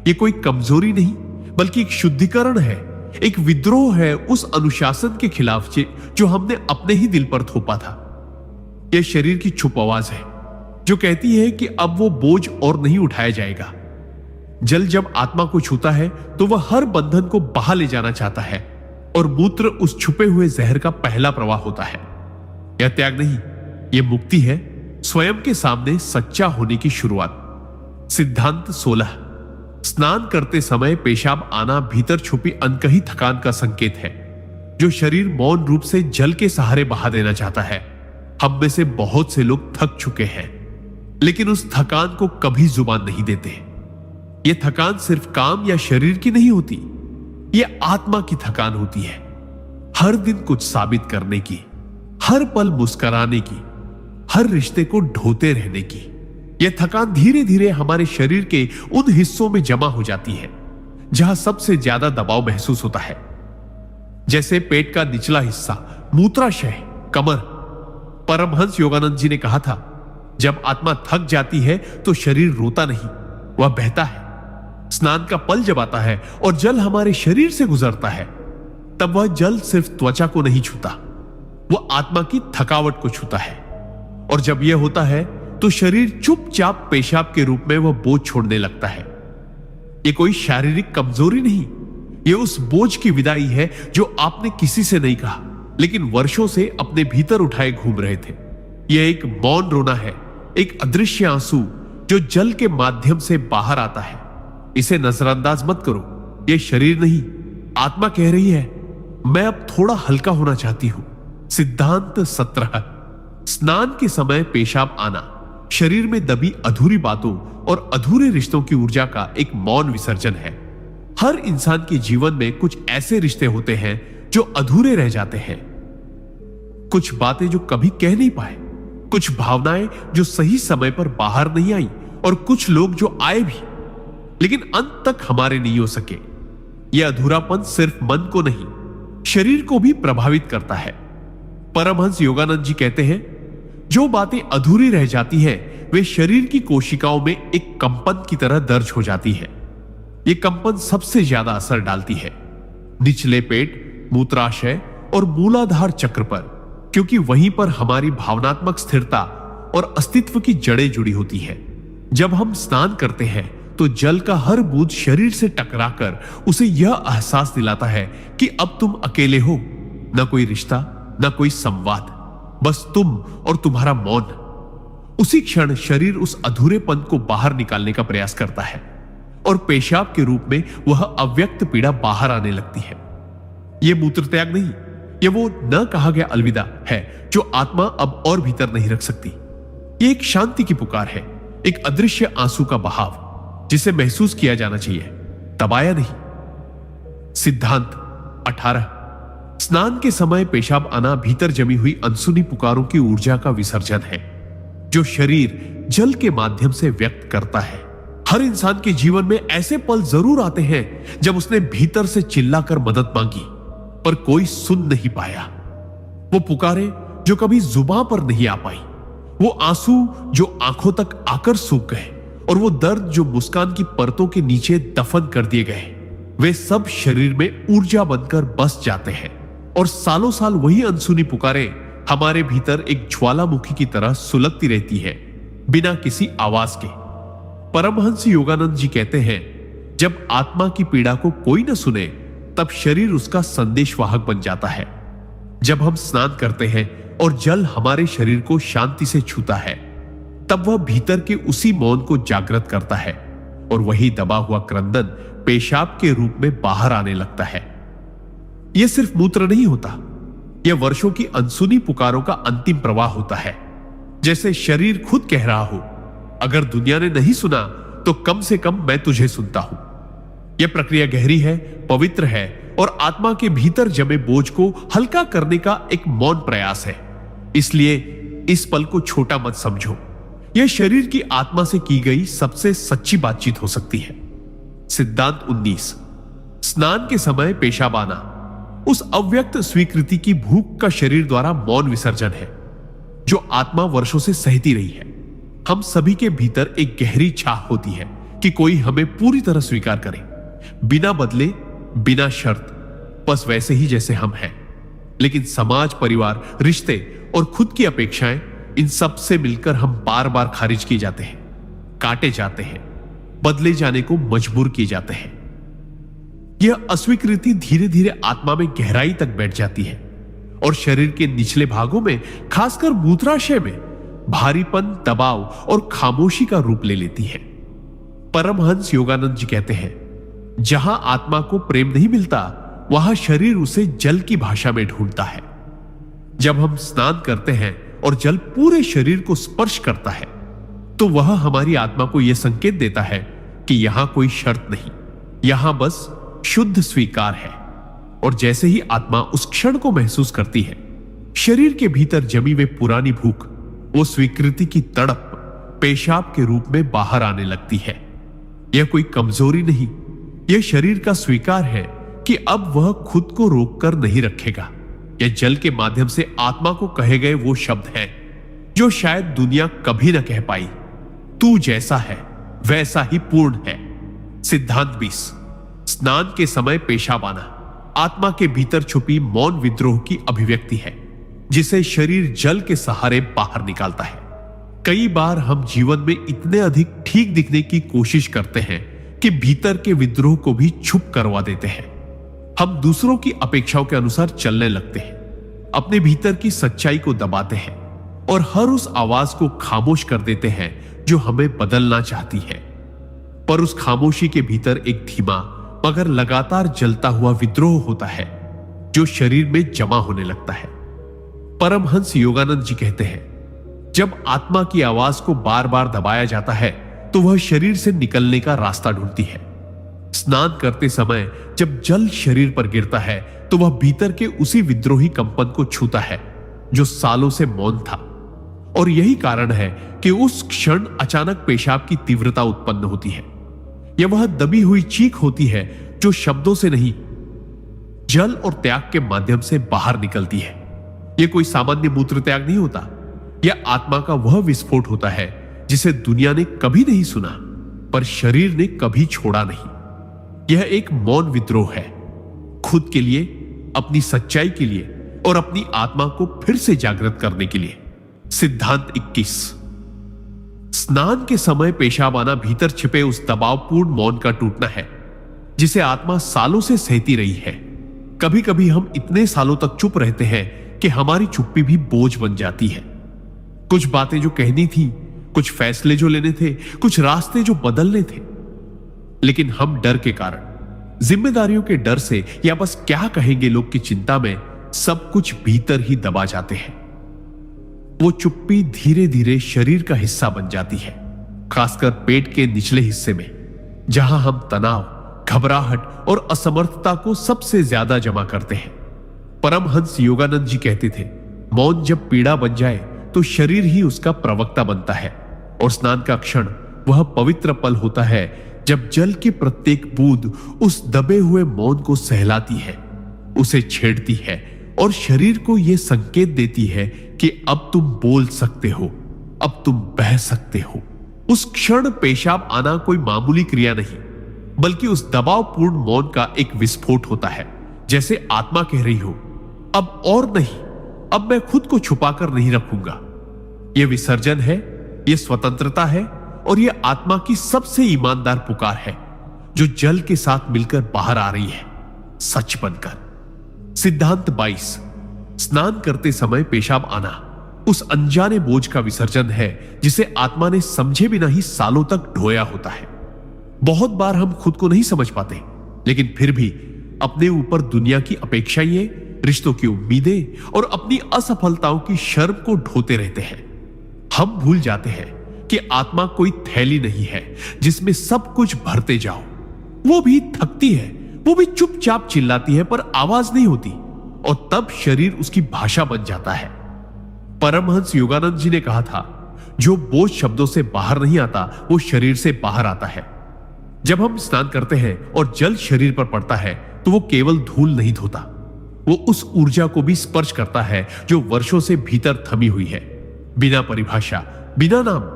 यह कोई कमजोरी नहीं, बल्कि एक शुद्धिकरण है, एक विद्रोह है उस अनुशासन के खिलाफ जो हमने अपने ही दिल पर थोपा था। यह शरीर की चुप आवाज है जो कहती है कि अब वो बोझ और नहीं उठाया जाएगा। जल जब आत्मा को छूता है तो वह हर बंधन को बहा ले जाना चाहता है, और मूत्र उस छुपे हुए जहर का पहला प्रवाह होता है। यह त्याग नहीं, यह मुक्ति है, स्वयं के सामने सच्चा होने की शुरुआत। सिद्धांत 16। स्नान करते समय पेशाब आना भीतर छुपी अनकही थकान का संकेत है, जो शरीर मौन रूप से जल के सहारे बहा देना चाहता है। हम में से बहुत से लोग थक चुके हैं, लेकिन उस थकान को कभी जुबान नहीं देते। यह थकान सिर्फ काम या शरीर की नहीं होती, यह आत्मा की थकान होती है। हर दिन कुछ साबित करने की, हर पल मुस्कुराने की, हर रिश्ते को ढोते रहने की। यह थकान धीरे धीरे हमारे शरीर के उन हिस्सों में जमा हो जाती है जहां सबसे ज्यादा दबाव महसूस होता है, जैसे पेट का निचला हिस्सा, मूत्राशय, कमर। परमहंस योगानंद जी ने कहा था, जब आत्मा थक जाती है तो शरीर रोता नहीं, वह बहता है। स्नान का पल जब आता है और जल हमारे शरीर से गुजरता है, तब वह जल सिर्फ त्वचा को नहीं छूता, वह आत्मा की थकावट को छूता है। और जब यह होता है तो शरीर चुपचाप पेशाब के रूप में वह बोझ छोड़ने लगता है। यह कोई शारीरिक कमजोरी नहीं, यह उस बोझ की विदाई है जो आपने किसी से नहीं कहा, लेकिन वर्षों से अपने भीतर उठाए घूम रहे थे। यह एक मौन रोना है, एक अदृश्य आंसू जो जल के माध्यम से बाहर आता है। इसे नजरअंदाज मत करो, यह शरीर नहीं, आत्मा कह रही है, मैं अब थोड़ा हल्का होना चाहती हूं। सिद्धांत 17। स्नान के समय पेशाब आना शरीर में दबी अधूरी बातों और अधूरे रिश्तों की ऊर्जा का एक मौन विसर्जन है। हर इंसान के जीवन में कुछ ऐसे रिश्ते होते हैं जो अधूरे रह जाते हैं। कुछ बातें जो कभी कह नहीं पाए, कुछ भावनाएं जो सही समय पर बाहर नहीं आई, और कुछ लोग जो आए भी लेकिन अंत तक हमारे नहीं हो सके। यह अधूरापन सिर्फ मन को नहीं, शरीर को भी प्रभावित करता है। परमहंस योगानंद जी कहते हैं, जो बातें अधूरी रह जाती हैं वे शरीर की कोशिकाओं में एक कंपन की तरह दर्ज हो जाती है। यह कंपन सबसे ज्यादा असर डालती है निचले पेट, मूत्राशय और मूलाधार चक्र पर, क्योंकि वहीं पर हमारी भावनात्मक स्थिरता और अस्तित्व की जड़ें जुड़ी होती है। जब हम स्नान करते हैं तो जल का हर बूंद शरीर से टकराकर उसे यह एहसास दिलाता है कि अब तुम अकेले हो, न कोई रिश्ता, न कोई संवाद, बस तुम और तुम्हारा मौन। उसी क्षण शरीर उस अधूरेपन को बाहर निकालने का प्रयास करता है और पेशाब के रूप में वह अव्यक्त पीड़ा बाहर आने लगती है। यह मूत्र त्याग नहीं, यह वो न कहा गया अलविदा है जो आत्मा अब और भीतर नहीं रख सकती। यह एक शांति की पुकार है, एक अदृश्य आंसू का बहाव जिसे महसूस किया जाना चाहिए, दबाया नहीं। सिद्धांत 18। स्नान के समय पेशाब आना भीतर जमी हुई अनसुनी पुकारों की ऊर्जा का विसर्जन है जो शरीर जल के माध्यम से व्यक्त करता है। हर इंसान के जीवन में ऐसे पल जरूर आते हैं जब उसने भीतर से चिल्लाकर मदद मांगी पर कोई सुन नहीं पाया। वो पुकारे जो कभी जुबान पर नहीं आ पाई, वो आंसू जो आंखों तक आकर सूख गए, और वो दर्द जो मुस्कान की परतों के नीचे दफन कर दिए गए, वे सब शरीर में ऊर्जा बनकर बस जाते हैं और सालों साल वही अनसुनी पुकारें हमारे भीतर एक ज्वालामुखी की तरह सुलगती रहती है बिना किसी आवाज के। परमहंस योगानंद जी कहते हैं, जब आत्मा की पीड़ा को कोई न सुने तब शरीर उसका संदेशवाहक बन जाता है। जब हम स्नान करते हैं और जल हमारे शरीर को शांति से छूता है तब वह भीतर के उसी मौन को जागृत करता है और वही दबा हुआ क्रंदन पेशाब के रूप में बाहर आने लगता है। यह सिर्फ मूत्र नहीं होता, यह वर्षों की अनसुनी पुकारों का अंतिम प्रवाह होता है। जैसे शरीर खुद कह रहा हो, अगर दुनिया ने नहीं सुना तो कम से कम मैं तुझे सुनता हूं। यह प्रक्रिया गहरी है, पवित्र है और आत्मा के भीतर जमे बोझ को हल्का करने का एक मौन प्रयास है। इसलिए इस पल को छोटा मत समझो, यह शरीर की आत्मा से की गई सबसे सच्ची बातचीत हो सकती है। सिद्धांत 19। स्नान के समय पेशाब आना उस अव्यक्त स्वीकृति की भूख का शरीर द्वारा मौन विसर्जन है जो आत्मा वर्षों से सहती रही है। हम सभी के भीतर एक गहरी चाह होती है कि कोई हमें पूरी तरह स्वीकार करे, बिना बदले, बिना शर्त, बस वैसे ही जैसे हम हैं। लेकिन समाज, परिवार, रिश्ते और खुद की अपेक्षाएं, इन सब से मिलकर हम बार बार खारिज किए जाते हैं, काटे जाते हैं, बदले जाने को मजबूर किए जाते हैं। यह अस्वीकृति धीरे धीरे आत्मा में गहराई तक बैठ जाती है और शरीर के निचले भागों में, खासकर मूत्राशय में भारीपन, दबाव और खामोशी का रूप ले लेती है। परमहंस योगानंद जी कहते हैं, जहां आत्मा को प्रेम नहीं मिलता वहां शरीर उसे जल की भाषा में ढूंढता है। जब हम स्नान करते हैं और जल पूरे शरीर को स्पर्श करता है तो वह हमारी आत्मा को यह संकेत देता है कि यहां कोई शर्त नहीं, यहां बस शुद्ध स्वीकार है। और जैसे ही आत्मा उस क्षण को महसूस करती है, शरीर के भीतर जमी हुई पुरानी भूख, वो स्वीकृति की तड़प पेशाब के रूप में बाहर आने लगती है। यह कोई कमजोरी नहीं, यह शरीर का स्वीकार है कि अब वह खुद को रोककर नहीं रखेगा। यह जल के माध्यम से आत्मा को कहे गए वो शब्द हैं जो शायद दुनिया कभी न कह पाई, तू जैसा है वैसा ही पूर्ण है। सिद्धांत 20। स्नान के समय पेशाब आना आत्मा के भीतर छुपी मौन विद्रोह की अभिव्यक्ति है जिसे शरीर जल के सहारे बाहर निकालता है। कई बार हम जीवन में इतने अधिक ठीक दिखने की कोशिश करते हैं कि भीतर के विद्रोह को भी छुप करवा देते हैं। हम दूसरों की अपेक्षाओं के अनुसार चलने लगते हैं, अपने भीतर की सच्चाई को दबाते हैं और हर उस आवाज को खामोश कर देते हैं जो हमें बदलना चाहती है। पर उस खामोशी के भीतर एक धीमा मगर लगातार जलता हुआ विद्रोह होता है जो शरीर में जमा होने लगता है। परमहंस योगानंद जी कहते हैं, जब आत्मा की आवाज को बार बार दबाया जाता है तो वह शरीर से निकलने का रास्ता ढूंढती है। स्नान करते समय जब जल शरीर पर गिरता है तो वह भीतर के उसी विद्रोही कंपन को छूता है जो सालों से मौन था। और यही कारण है कि उस क्षण अचानक पेशाब की तीव्रता उत्पन्न होती है। यह वह दबी हुई चीख होती है जो शब्दों से नहीं, जल और त्याग के माध्यम से बाहर निकलती है। यह कोई सामान्य मूत्र त्याग नहीं होता। यह आत्मा का वह विस्फोट होता है जिसे दुनिया ने कभी नहीं सुना, पर शरीर ने कभी छोड़ा नहीं। यह एक मौन विद्रोह है, खुद के लिए, अपनी सच्चाई के लिए और अपनी आत्मा को फिर से जागृत करने के लिए। सिद्धांत 21। स्नान के समय पेशाब आना भीतर छिपे उस दबावपूर्ण मौन का टूटना है जिसे आत्मा सालों से सहती रही है। कभी कभी हम इतने सालों तक चुप रहते हैं कि हमारी चुप्पी भी बोझ बन जाती है। कुछ बातें जो कहनी थी, कुछ फैसले जो लेने थे, कुछ रास्ते जो बदलने थे, लेकिन हम डर के कारण, जिम्मेदारियों के डर से या बस क्या कहेंगे लोग की चिंता में सब कुछ भीतर ही दबा जाते हैं। वो चुप्पी धीरे धीरे शरीर का हिस्सा बन जाती है, खासकर पेट के निचले हिस्से में, जहां हम तनाव, घबराहट और असमर्थता को सबसे ज्यादा जमा करते हैं। परमहंस योगानंद जी कहते थे, मौन जब पीड़ा बन जाए तो शरीर ही उसका प्रवक्ता बनता है, और स्नान का क्षण वह पवित्र पल होता है जब जल की प्रत्येक बूंद उस दबे हुए मौन को सहलाती है, उसे छेड़ती है और शरीर को यह संकेत देती है कि अब तुम बोल सकते हो, अब तुम बह सकते हो। उस क्षण पेशाब आना कोई मामूली क्रिया नहीं, बल्कि उस दबावपूर्ण मौन का एक विस्फोट होता है, जैसे आत्मा कह रही हो, अब और नहीं, अब मैं खुद को छुपाकर नहीं रखूंगा। यह विसर्जन है, यह स्वतंत्रता है, और यह आत्मा की सबसे ईमानदार पुकार है जो जल के साथ मिलकर बाहर आ रही है, सच बनकर। सिद्धांत 22। स्नान करते समय पेशाब आना उस अनजाने बोझ का विसर्जन है जिसे आत्मा ने समझे बिना ही सालों तक ढोया होता है। बहुत बार हम खुद को नहीं समझ पाते, लेकिन फिर भी अपने ऊपर दुनिया की अपेक्षाएं, रिश्तों की उम्मीदें और अपनी असफलताओं की शर्म को ढोते रहते हैं। हम भूल जाते हैं कि आत्मा कोई थैली नहीं है जिसमें सब कुछ भरते जाओ। वो भी थकती है, वो भी चुपचाप चिल्लाती है, पर आवाज नहीं होती, और तब शरीर उसकी भाषा बन जाता है। परमहंस योगानंद जी ने कहा था, जो बोझ शब्दों से बाहर नहीं आता वो शरीर से बाहर आता है। जब हम स्नान करते हैं और जल शरीर पर पड़ता है तो वो केवल धूल नहीं धोता, वो उस ऊर्जा को भी स्पर्श करता है जो वर्षों से भीतर थमी हुई है, बिना परिभाषा, बिना नाम।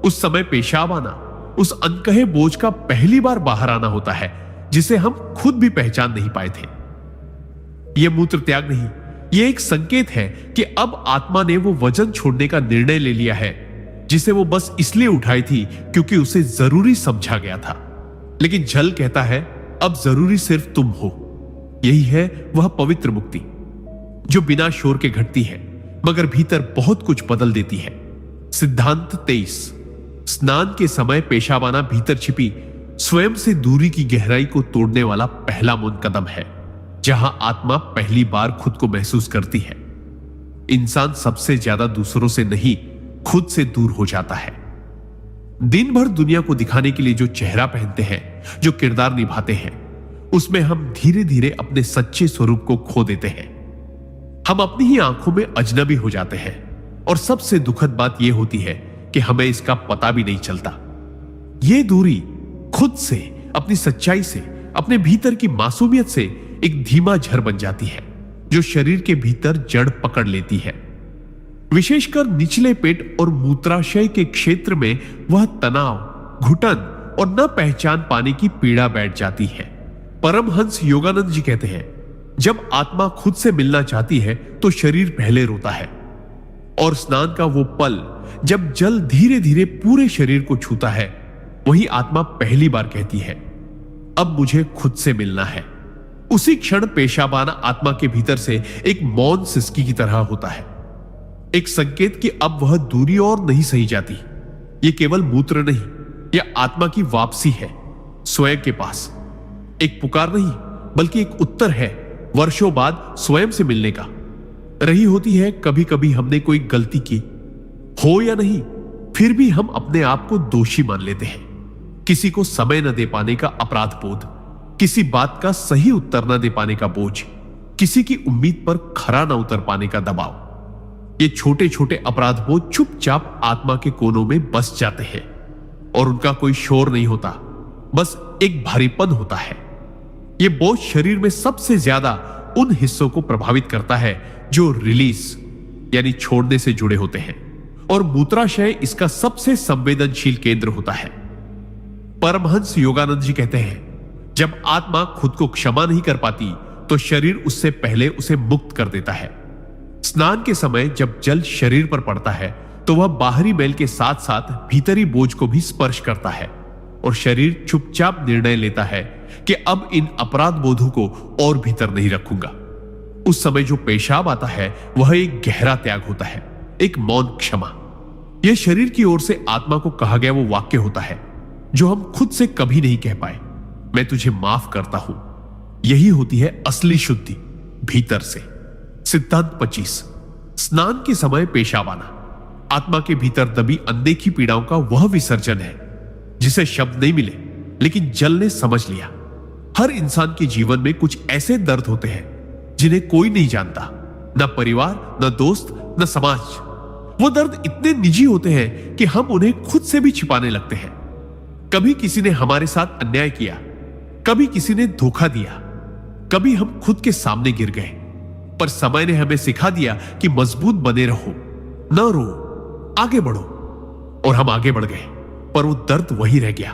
उस समय पेशाब आना उस अनकहे बोझ का पहली बार बाहर आना होता है जिसे हम खुद भी पहचान नहीं पाए थे। यह मूत्र त्याग नहीं, यह एक संकेत है कि अब आत्मा ने वो वजन छोड़ने का निर्णय ले लिया है जिसे वो बस इसलिए उठाई थी क्योंकि उसे जरूरी समझा गया था। लेकिन जल कहता है, अब जरूरी सिर्फ तुम हो। यही है वह पवित्र मुक्ति जो बिना शोर के घटती है मगर भीतर बहुत कुछ बदल देती है। सिद्धांत 23। स्नान के समय पेशाब आना भीतर छिपी स्वयं से दूरी की गहराई को तोड़ने वाला पहला मौन कदम है, जहां आत्मा पहली बार खुद को महसूस करती है। इंसान सबसे ज्यादा दूसरों से नहीं, खुद से दूर हो जाता है। दिन भर दुनिया को दिखाने के लिए जो चेहरा पहनते हैं, जो किरदार निभाते हैं, उसमें हम धीरे धीरे अपने सच्चे स्वरूप को खो देते हैं। हम अपनी ही आंखों में अजनबी हो जाते हैं, और सबसे दुखद बात यह होती है कि हमें इसका पता भी नहीं चलता। यह दूरी खुद से, अपनी सच्चाई से, अपने भीतर की मासूमियत से एक धीमा झर बन जाती है जो शरीर के भीतर जड़ पकड़ लेती है। विशेषकर निचले पेट और मूत्राशय के क्षेत्र में वह तनाव, घुटन और न पहचान पाने की पीड़ा बैठ जाती है। परमहंस योगानंद जी कहते हैं, जब आत्मा खुद से मिलना चाहती है तो शरीर पहले रोता है, और स्नान का वो पल जब जल धीरे धीरे पूरे शरीर को छूता है, वही आत्मा पहली बार कहती है, अब मुझे खुद से मिलना है। उसी क्षण पेशाब आना आत्मा के भीतर से एक मौन सिसकी की तरह होता है, एक संकेत कि अब वह दूरी और नहीं सही जाती। यह केवल मूत्र नहीं, यह आत्मा की वापसी है स्वयं के पास। एक पुकार नहीं बल्कि एक उत्तर है, वर्षों बाद स्वयं से मिलने का। रही होती है कभी कभी हमने कोई गलती की हो या नहीं, फिर भी हम अपने आप को दोषी मान लेते हैं। किसी को समय न दे पाने का अपराध बोध, किसी बात का सही उत्तर न दे पाने का बोझ, किसी की उम्मीद पर खरा न उतर पाने का दबाव। ये छोटे छोटे अपराध बोध चुपचाप आत्मा के कोनों में बस जाते हैं और उनका कोई शोर नहीं होता, बस एक भारीपन होता है। ये बोझ शरीर में सबसे ज्यादा उन हिस्सों को प्रभावित करता है जो रिलीज यानी छोड़ने से जुड़े होते हैं, और मूत्राशय इसका सबसे संवेदनशील केंद्र होता है। परमहंस योगानंद जी कहते हैं, जब आत्मा खुद को क्षमा नहीं कर पाती तो शरीर उससे पहले उसे मुक्त कर देता है। स्नान के समय जब जल शरीर पर पड़ता है तो वह बाहरी मैल के साथ साथ भीतरी बोझ को भी स्पर्श करता है और शरीर चुपचाप निर्णय लेता है कि अब इन अपराध बोधों को और भीतर नहीं रखूंगा। उस समय जो पेशाब आता है वह एक गहरा त्याग होता है, एक मौन क्षमा। यह शरीर की ओर से आत्मा को कहा गया वो वाक्य होता है जो हम खुद से कभी नहीं कह पाए, मैं तुझे माफ करता हूं। यही होती है असली शुद्धि भीतर से। सिद्धांत 25। स्नान के समय पेशाब आना आत्मा के भीतर दबी अनदेखी पीड़ाओं का वह विसर्जन है जिसे शब्द नहीं मिले लेकिन जल ने समझ लिया। हर इंसान के जीवन में कुछ ऐसे दर्द होते हैं जिन्हें कोई नहीं जानता, न परिवार, न दोस्त, न समाज। वो दर्द इतने निजी होते हैं कि हम उन्हें खुद से भी छिपाने लगते हैं। कभी किसी ने हमारे साथ अन्याय किया, कभी किसी ने धोखा दिया, कभी हम खुद के सामने गिर गए, पर समय ने हमें सिखा दिया कि मजबूत बने रहो, न रो, आगे बढ़ो। और हम आगे बढ़ गए, पर वो दर्द वही रह गया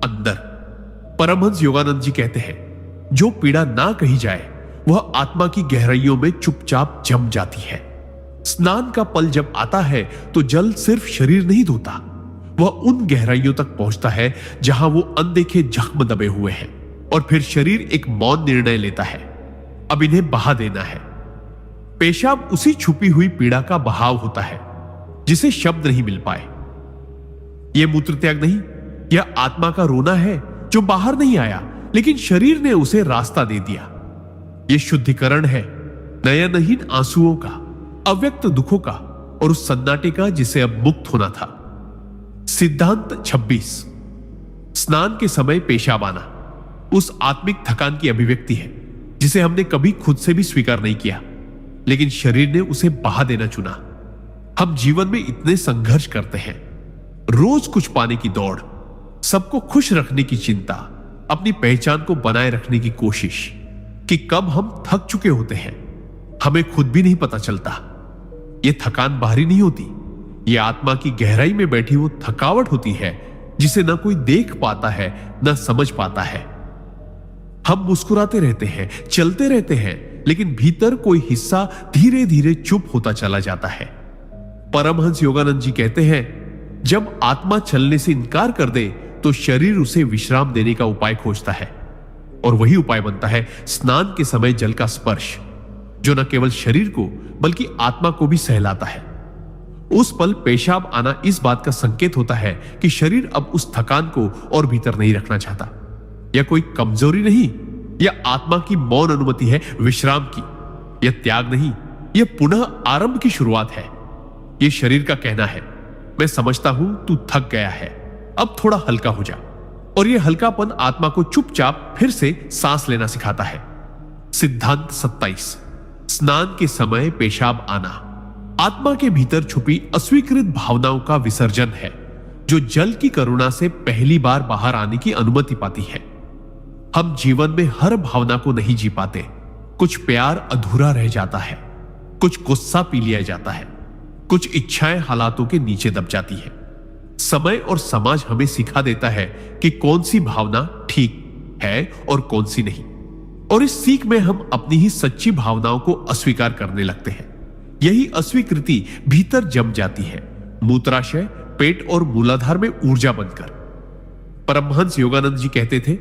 अंदर। परमहंस योगानंद जी कहते हैं, जो पीड़ा ना कही जाए वह आत्मा की गहराइयों में चुपचाप जम जाती है। स्नान का पल जब आता है तो जल सिर्फ शरीर नहीं धोता, वह उन गहराइयों तक पहुंचता है जहां वो अनदेखे जख्म दबे हुए हैं, और फिर शरीर एक मौन निर्णय लेता है, अब इन्हें बहा देना है। पेशाब उसी छुपी हुई पीड़ा का बहाव होता है जिसे शब्द नहीं मिल पाए। यह मूत्र त्याग नहीं, यह आत्मा का रोना है जो बाहर नहीं आया लेकिन शरीर ने उसे रास्ता दे दिया। यह शुद्धिकरण है, नयनहीन आंसुओं का, अव्यक्त दुखों का और उस सन्नाटे का जिसे अब मुक्त होना था। सिद्धांत 26। स्नान के समय पेशाब आना उस आत्मिक थकान की अभिव्यक्ति है जिसे हमने कभी खुद से भी स्वीकार नहीं किया, लेकिन शरीर ने उसे बहा देना चुना। हम जीवन में इतने संघर्ष करते हैं, रोज कुछ पाने की दौड़, सबको खुश रखने की चिंता, अपनी पहचान को बनाए रखने की कोशिश, कि कब हम थक चुके होते हैं हमें खुद भी नहीं पता चलता। यह थकान बाहरी नहीं होती, यह आत्मा की गहराई में बैठी वो थकावट होती है जिसे न कोई देख पाता है न समझ पाता है। हम मुस्कुराते रहते हैं, चलते रहते हैं, लेकिन भीतर कोई हिस्सा धीरे धीरे चुप होता चला जाता है। परमहंस योगानंद जी कहते हैं, जब आत्मा चलने से इनकार कर दे तो शरीर उसे विश्राम देने का उपाय खोजता है, और वही उपाय बनता है स्नान के समय जल का स्पर्श, जो न केवल शरीर को बल्कि आत्मा को भी सहलाता है। उस पल पेशाब आना इस बात का संकेत होता है कि शरीर अब उस थकान को और भीतर नहीं रखना चाहता। यह कोई कमजोरी नहीं, यह आत्मा की मौन अनुमति है विश्राम की। यह त्याग नहीं, यह पुनः आरंभ की शुरुआत है। यह शरीर का कहना है, मैं समझता हूं तू थक गया है, अब थोड़ा हल्का हो जा। और यह हल्कापन आत्मा को चुपचाप फिर से सांस लेना सिखाता है। सिद्धांत 27। स्नान के समय पेशाब आना आत्मा के भीतर छुपी अस्वीकृत भावनाओं का विसर्जन है, जो जल की करुणा से पहली बार बाहर आने की अनुमति पाती है। हम जीवन में हर भावना को नहीं जी पाते, कुछ प्यार अधूरा रह जाता है, कुछ गुस्सा पी लिया जाता है, कुछ इच्छाएं हालातों के नीचे दब जाती है। समय और समाज हमें सिखा देता है कि कौन सी भावना ठीक है और कौन सी नहीं, और इस सीख में हम अपनी ही सच्ची भावनाओं को अस्वीकार करने लगते हैं। यही अस्वीकृति भीतर जम जाती है, मूत्राशय, पेट और मूलाधार में ऊर्जा बनकर। परमहंस योगानंद जी कहते थे,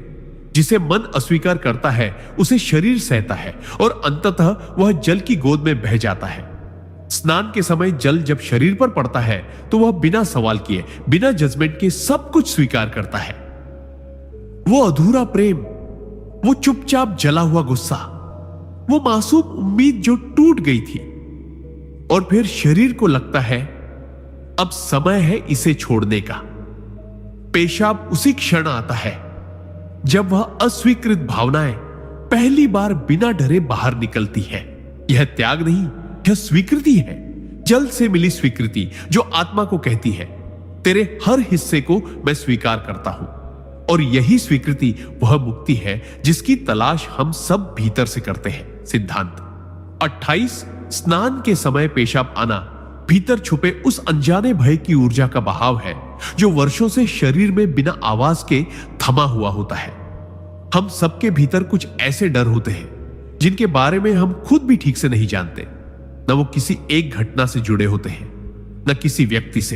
जिसे मन अस्वीकार करता है उसे शरीर सहता है और अंततः वह जल की गोद में बह जाता है। स्नान के समय जल जब शरीर पर पड़ता है तो वह बिना सवाल किए, बिना जजमेंट के सब कुछ स्वीकार करता है। वो अधूरा प्रेम, वो चुपचाप जला हुआ गुस्सा, वो मासूम उम्मीद जो टूट गई थी, और फिर शरीर को लगता है अब समय है इसे छोड़ने का। पेशाब उसी क्षण आता है जब वह अस्वीकृत भावनाएं पहली बार बिना डरे बाहर निकलती है। यह त्याग नहीं, यह स्वीकृति है। जल से मिली स्वीकृति जो आत्मा को कहती है, तेरे हर हिस्से को मैं स्वीकार करता हूं। और यही स्वीकृति वह मुक्ति है जिसकी तलाश हम सब भीतर से करते हैं। सिद्धांत 28 स्नान के समय पेशाब आना भीतर छुपे उस अनजाने भय की ऊर्जा का बहाव है जो वर्षों से शरीर में बिना आवाज के थमा हुआ होता है। हम सबके भीतर कुछ ऐसे डर होते हैं जिनके बारे में हम खुद भी ठीक से नहीं जानते। न वो किसी एक घटना से जुड़े होते हैं, न किसी व्यक्ति से,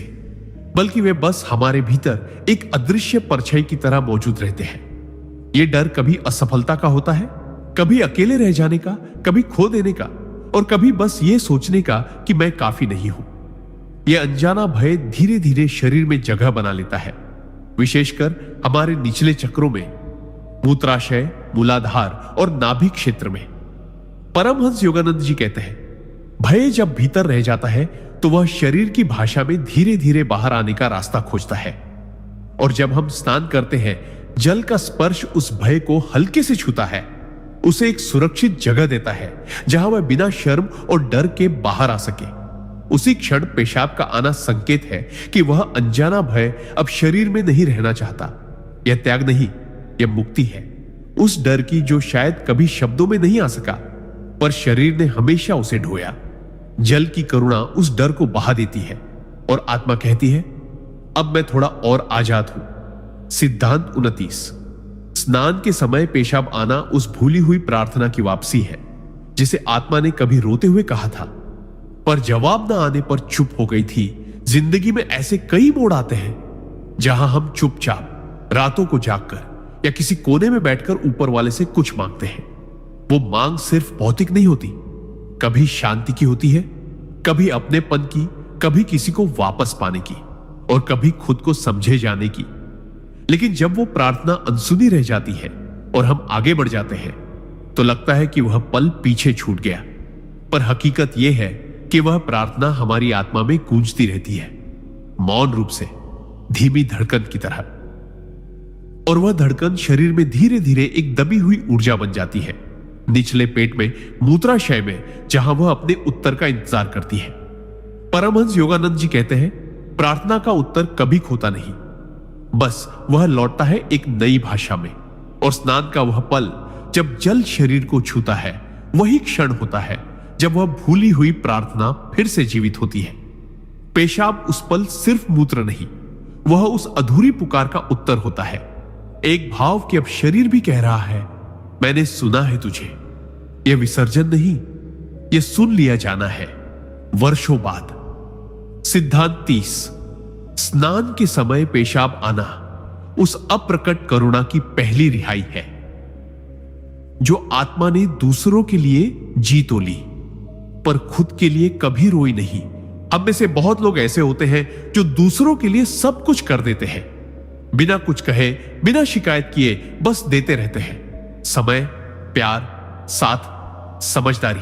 बल्कि वे बस हमारे भीतर एक अदृश्य परछाई की तरह मौजूद रहते हैं। ये डर कभी असफलता का होता है, कभी अकेले रह जाने का, कभी खो देने का, और कभी बस ये सोचने का कि मैं काफी नहीं हूं। यह अनजाना भय धीरे धीरे शरीर में जगह बना लेता है, विशेषकर हमारे निचले चक्रों में, मूत्राशय, मूलाधार और नाभि क्षेत्र में। परमहंस योगानंद जी कहते हैं, भय जब भीतर रह जाता है तो वह शरीर की भाषा में धीरे धीरे बाहर आने का रास्ता खोजता है। और जब हम स्नान करते हैं, जल का स्पर्श उस भय को हल्के से छूता है, उसे एक सुरक्षित जगह देता है जहां वह बिना शर्म और डर के बाहर आ सके। उसी क्षण पेशाब का आना संकेत है कि वह अनजाना भय अब शरीर में नहीं रहना चाहता। यह त्याग नहीं, यह मुक्ति है उस डर की जो शायद कभी शब्दों में नहीं आ सका, पर शरीर ने हमेशा उसे ढोया। जल की करुणा उस डर को बहा देती है और आत्मा कहती है, अब मैं थोड़ा और आजाद हूं। सिद्धांत 29 स्नान के समय पेशाब आना उस भूली हुई प्रार्थना की वापसी है जिसे आत्मा ने कभी रोते हुए कहा था, पर जवाब न आने पर चुप हो गई थी। जिंदगी में ऐसे कई मोड़ आते हैं जहां हम चुपचाप रातों को जागकर या किसी कोने में बैठकर ऊपर वाले से कुछ मांगते हैं। वो मांग सिर्फ भौतिक नहीं होती, कभी शांति की होती है, कभी अपनेपन की, कभी किसी को वापस पाने की, और कभी खुद को समझे जाने की। लेकिन जब वो प्रार्थना अनसुनी रह जाती है और हम आगे बढ़ जाते हैं तो लगता है कि वह पल पीछे छूट गया, पर हकीकत यह है कि वह प्रार्थना हमारी आत्मा में गूंजती रहती है, मौन रूप से, धीमी धड़कन की तरह। और वह धड़कन शरीर में धीरे धीरे एक दबी हुई ऊर्जा बन जाती है, निचले पेट में, मूत्राशय में, जहां वह अपने उत्तर का इंतजार करती है। परमहंस योगानंद जी कहते हैं, प्रार्थना का उत्तर कभी खोता नहीं, बस वह लौटता है एक नई भाषा में। और स्नान का वह पल जब जल शरीर को छूता है, वही क्षण होता है जब वह भूली हुई प्रार्थना फिर से जीवित होती है। पेशाब उस पल सिर्फ मूत्र नहीं, वह उस अधूरी पुकार का उत्तर होता है, एक भाव कि अब शरीर भी कह रहा है, मैंने सुना है तुझे। यह विसर्जन नहीं, यह सुन लिया जाना है वर्षों बाद। सिद्धांत 30 स्नान के समय पेशाब आना उस अप्रकट करुणा की पहली रिहाई है जो आत्मा ने दूसरों के लिए जी तो ली, पर खुद के लिए कभी रोई नहीं। हम में से बहुत लोग ऐसे होते हैं जो दूसरों के लिए सब कुछ कर देते हैं, बिना कुछ कहे, बिना शिकायत किए, बस देते रहते हैं। समय, प्यार, साथ, समझदारी।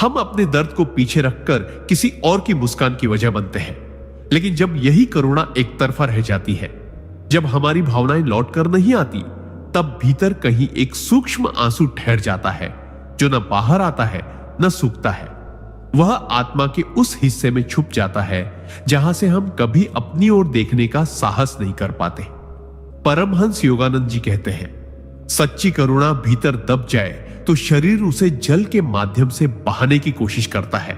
हम अपने दर्द को पीछे रखकर किसी और की मुस्कान की वजह बनते हैं। लेकिन जब यही करुणा एक तरफा रह जाती है, जब हमारी भावनाएं लौट कर नहीं आती, तब भीतर कहीं एक सूक्ष्म आंसू ठहर जाता है जो न बाहर आता है न सूखता है। वह आत्मा के उस हिस्से में छुप जाता है जहां से हम कभी अपनी ओर देखने का साहस नहीं कर पाते। परमहंस योगानंद जी कहते हैं, सच्ची करुणा भीतर दब जाए तो शरीर उसे जल के माध्यम से बहाने की कोशिश करता है।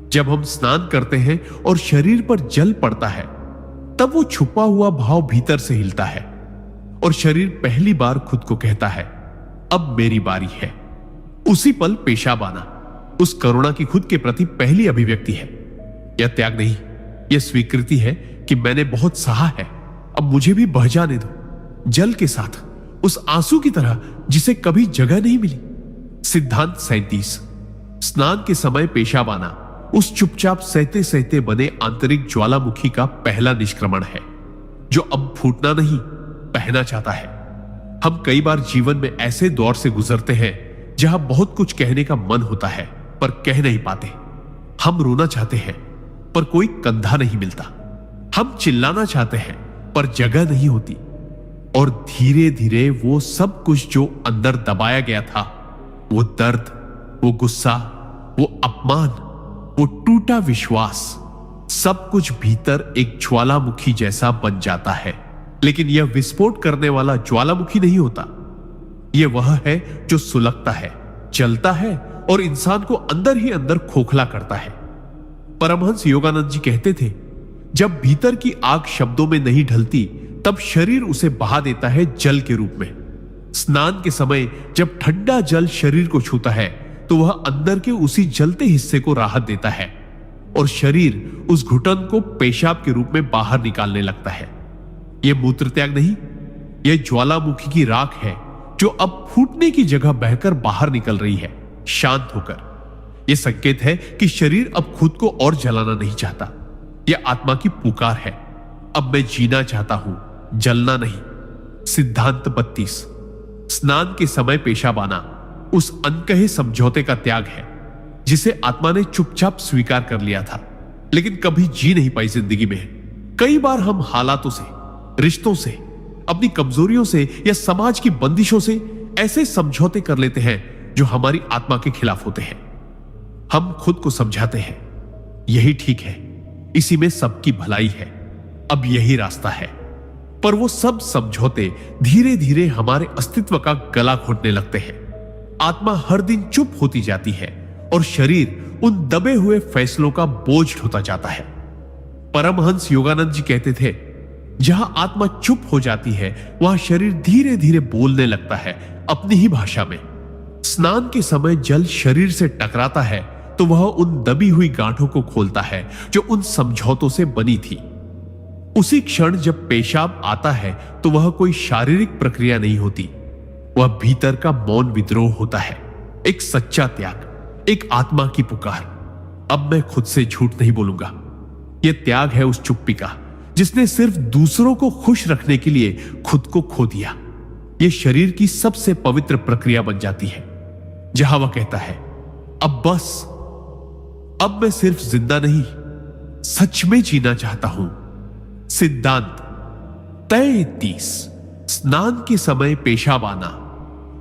जब हम स्नान करते हैं और शरीर पर जल पड़ता है, तब वो छुपा हुआ भाव भीतर से हिलता है और शरीर पहली बार खुद को कहता है, अब मेरी बारी है। उसी पल पेशाब आना उस करुणा की खुद के प्रति पहली अभिव्यक्ति है। यह त्याग नहीं, यह स्वीकृति है कि मैंने बहुत सहा है, अब मुझे भी बह जाने दो, जल के साथ, उस आंसू की तरह जिसे कभी जगह नहीं मिली। सिद्धांत 37 स्नान के समय पेशाब आना उस चुपचाप सहते सहते बने आंतरिक ज्वालामुखी का पहला निष्क्रमण है जो अब फूटना नहीं, बहना चाहता है। हम कई बार जीवन में ऐसे दौर से गुजरते हैं जहां बहुत कुछ कहने का मन होता है पर कह नहीं पाते। हम रोना चाहते हैं पर कोई कंधा नहीं मिलता। हम चिल्लाना चाहते हैं पर जगह नहीं होती। और धीरे धीरे वो सब कुछ जो अंदर दबाया गया था, वो दर्द, वो गुस्सा, वो अपमान, वो टूटा विश्वास, सब कुछ भीतर एक ज्वालामुखी जैसा बन जाता है। लेकिन यह विस्फोट करने वाला ज्वालामुखी नहीं होता। यह वह है जो सुलगता है, जलता है और इंसान को अंदर ही अंदर खोखला करता है। परमहंस योगानंद जी कहते थे, जब भीतर की आग शब्दों में नहीं ढलती तब शरीर उसे बहा देता है जल के रूप में। स्नान के समय जब ठंडा जल शरीर को छूता है तो वह अंदर के उसी जलते हिस्से को राहत देता है और शरीर उस घुटन को पेशाब के रूप में बाहर निकालने लगता है। यह मूत्र त्याग नहीं, यह ज्वालामुखी की राख है जो अब फूटने की जगह बहकर बाहर निकल रही है, शांत होकर। यह संकेत है कि शरीर अब खुद को और जलाना नहीं चाहता। यह आत्मा की पुकार है, अब मैं जीना चाहता हूं, जलना नहीं। सिद्धांत 32। स्नान के समय पेशाब आना उस अनकहे समझौते का त्याग है जिसे आत्मा ने चुपचाप स्वीकार कर लिया था, लेकिन कभी जी नहीं पाई जिंदगी में। कई बार हम हालातों से, रिश्तों से, अपनी कमजोरियों से या समाज की बंदिशों से ऐसे समझौते कर लेते हैं जो हमारी आत्मा के खिलाफ होते हैं। हम खुद को समझाते हैं, यही ठीक है, इसी में सबकी भलाई है, अब यही रास्ता है। पर वो सब समझौते धीरे धीरे हमारे अस्तित्व का गला घोटने लगते हैं। आत्मा हर दिन चुप होती जाती है और शरीर उन दबे हुए फैसलों का बोझ ढोता जाता है। परमहंस योगानंद जी कहते थे, जहां आत्मा चुप हो जाती है वहां शरीर धीरे धीरे बोलने लगता है अपनी ही भाषा में। स्नान के समय जल शरीर से टकराता है तो वह उन दबी हुई गांठों को खोलता है जो उन समझौतों से बनी थी। उसी क्षण जब पेशाब आता है तो वह कोई शारीरिक प्रक्रिया नहीं होती, वह भीतर का मौन विद्रोह होता है, एक सच्चा त्याग, एक आत्मा की पुकार। अब मैं खुद से झूठ नहीं बोलूंगा। यह त्याग है उस चुप्पी का जिसने सिर्फ दूसरों को खुश रखने के लिए खुद को खो दिया। यह शरीर की सबसे पवित्र प्रक्रिया बन जाती है, जहां वह कहता है, अब बस, अब मैं सिर्फ जिंदा नहीं, सच में जीना चाहता हूं। सिद्धांत 33। स्नान के समय पेशाब आना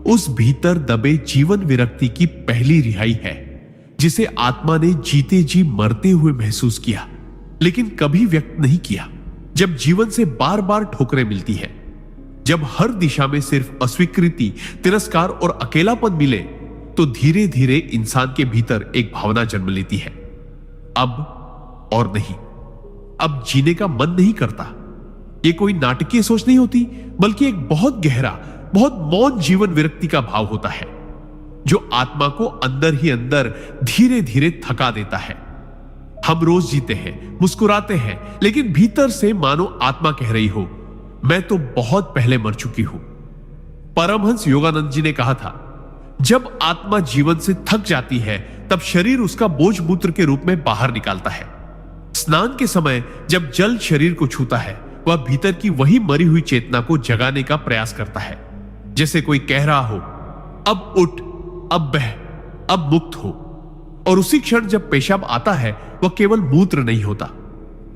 उस भीतर दबे जीवन विरक्ति की पहली रिहाई है जिसे आत्मा ने जीते जी मरते हुए महसूस किया, लेकिन कभी व्यक्त नहीं किया। जब जीवन से बार बार ठोकरें मिलती है, जब हर दिशा में सिर्फ अस्वीकृति, तिरस्कार और अकेलापन मिले, तो धीरे धीरे इंसान के भीतर एक भावना जन्म लेती है, अब और नहीं, अब जीने का मन नहीं करता। यह कोई नाटकीय सोच नहीं होती, बल्कि एक बहुत गहरा, बहुत मौन जीवन विरक्ति का भाव होता है जो आत्मा को अंदर ही अंदर धीरे धीरे थका देता है। हम रोज जीते हैं, मुस्कुराते हैं, लेकिन भीतर से मानो आत्मा कह रही हो, मैं तो बहुत पहले मर चुकी हूं। परमहंस योगानंद जी ने कहा था, जब आत्मा जीवन से थक जाती है तब शरीर उसका बोझ मूत्र के रूप में बाहर निकालता है। स्नान के समय जब जल शरीर को छूता है, वह भीतर की वही मरी हुई चेतना को जगाने का प्रयास करता है, जैसे कोई कह रहा हो, अब उठ, अब बह, अब मुक्त हो। और उसी क्षण जब पेशाब आता है, वह केवल मूत्र नहीं होता,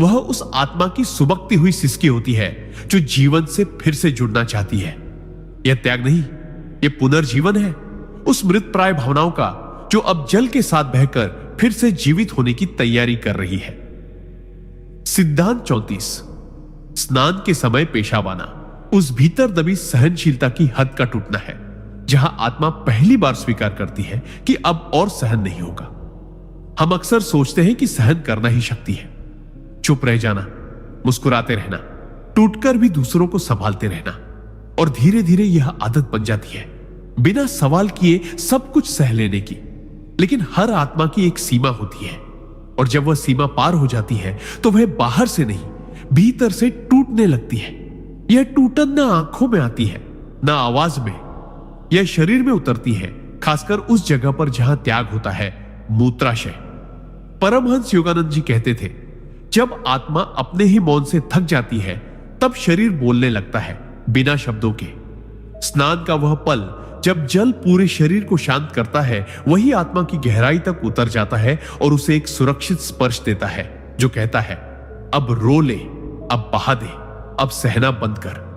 वह उस आत्मा की सुबकती हुई सिसकी होती है जो जीवन से फिर से जुड़ना चाहती है। यह त्याग नहीं, यह पुनर्जीवन है उस मृत प्राय भावनाओं का जो अब जल के साथ बहकर फिर से जीवित होने की तैयारी कर रही है। सिद्धांत 34। स्नान के समय पेशाब आना उस भीतर दबी सहनशीलता की हद का टूटना है, जहां आत्मा पहली बार स्वीकार करती है कि अब और सहन नहीं होगा। हम अक्सर सोचते हैं कि सहन करना ही शक्ति है, चुप रह जाना, मुस्कुराते रहना, टूटकर भी दूसरों को संभालते रहना, और धीरे धीरे यह आदत बन जाती है, बिना सवाल किए सब कुछ सह लेने की। लेकिन हर आत्मा की एक सीमा होती है, और जब वह सीमा पार हो जाती है तो वह बाहर से नहीं, भीतर से टूटने लगती है। यह टूटन ना आंखों में आती है, ना आवाज में, यह शरीर में उतरती है, खासकर उस जगह पर जहां त्याग होता है, मूत्राशय। परमहंस योगानंद जी कहते थे, जब आत्मा अपने ही मौन से थक जाती है तब शरीर बोलने लगता है बिना शब्दों के। स्नान का वह पल जब जल पूरे शरीर को शांत करता है, वही आत्मा की गहराई तक उतर जाता है और उसे एक सुरक्षित स्पर्श देता है जो कहता है, अब रो ले, अब बहा दे, अब सहना बंद कर।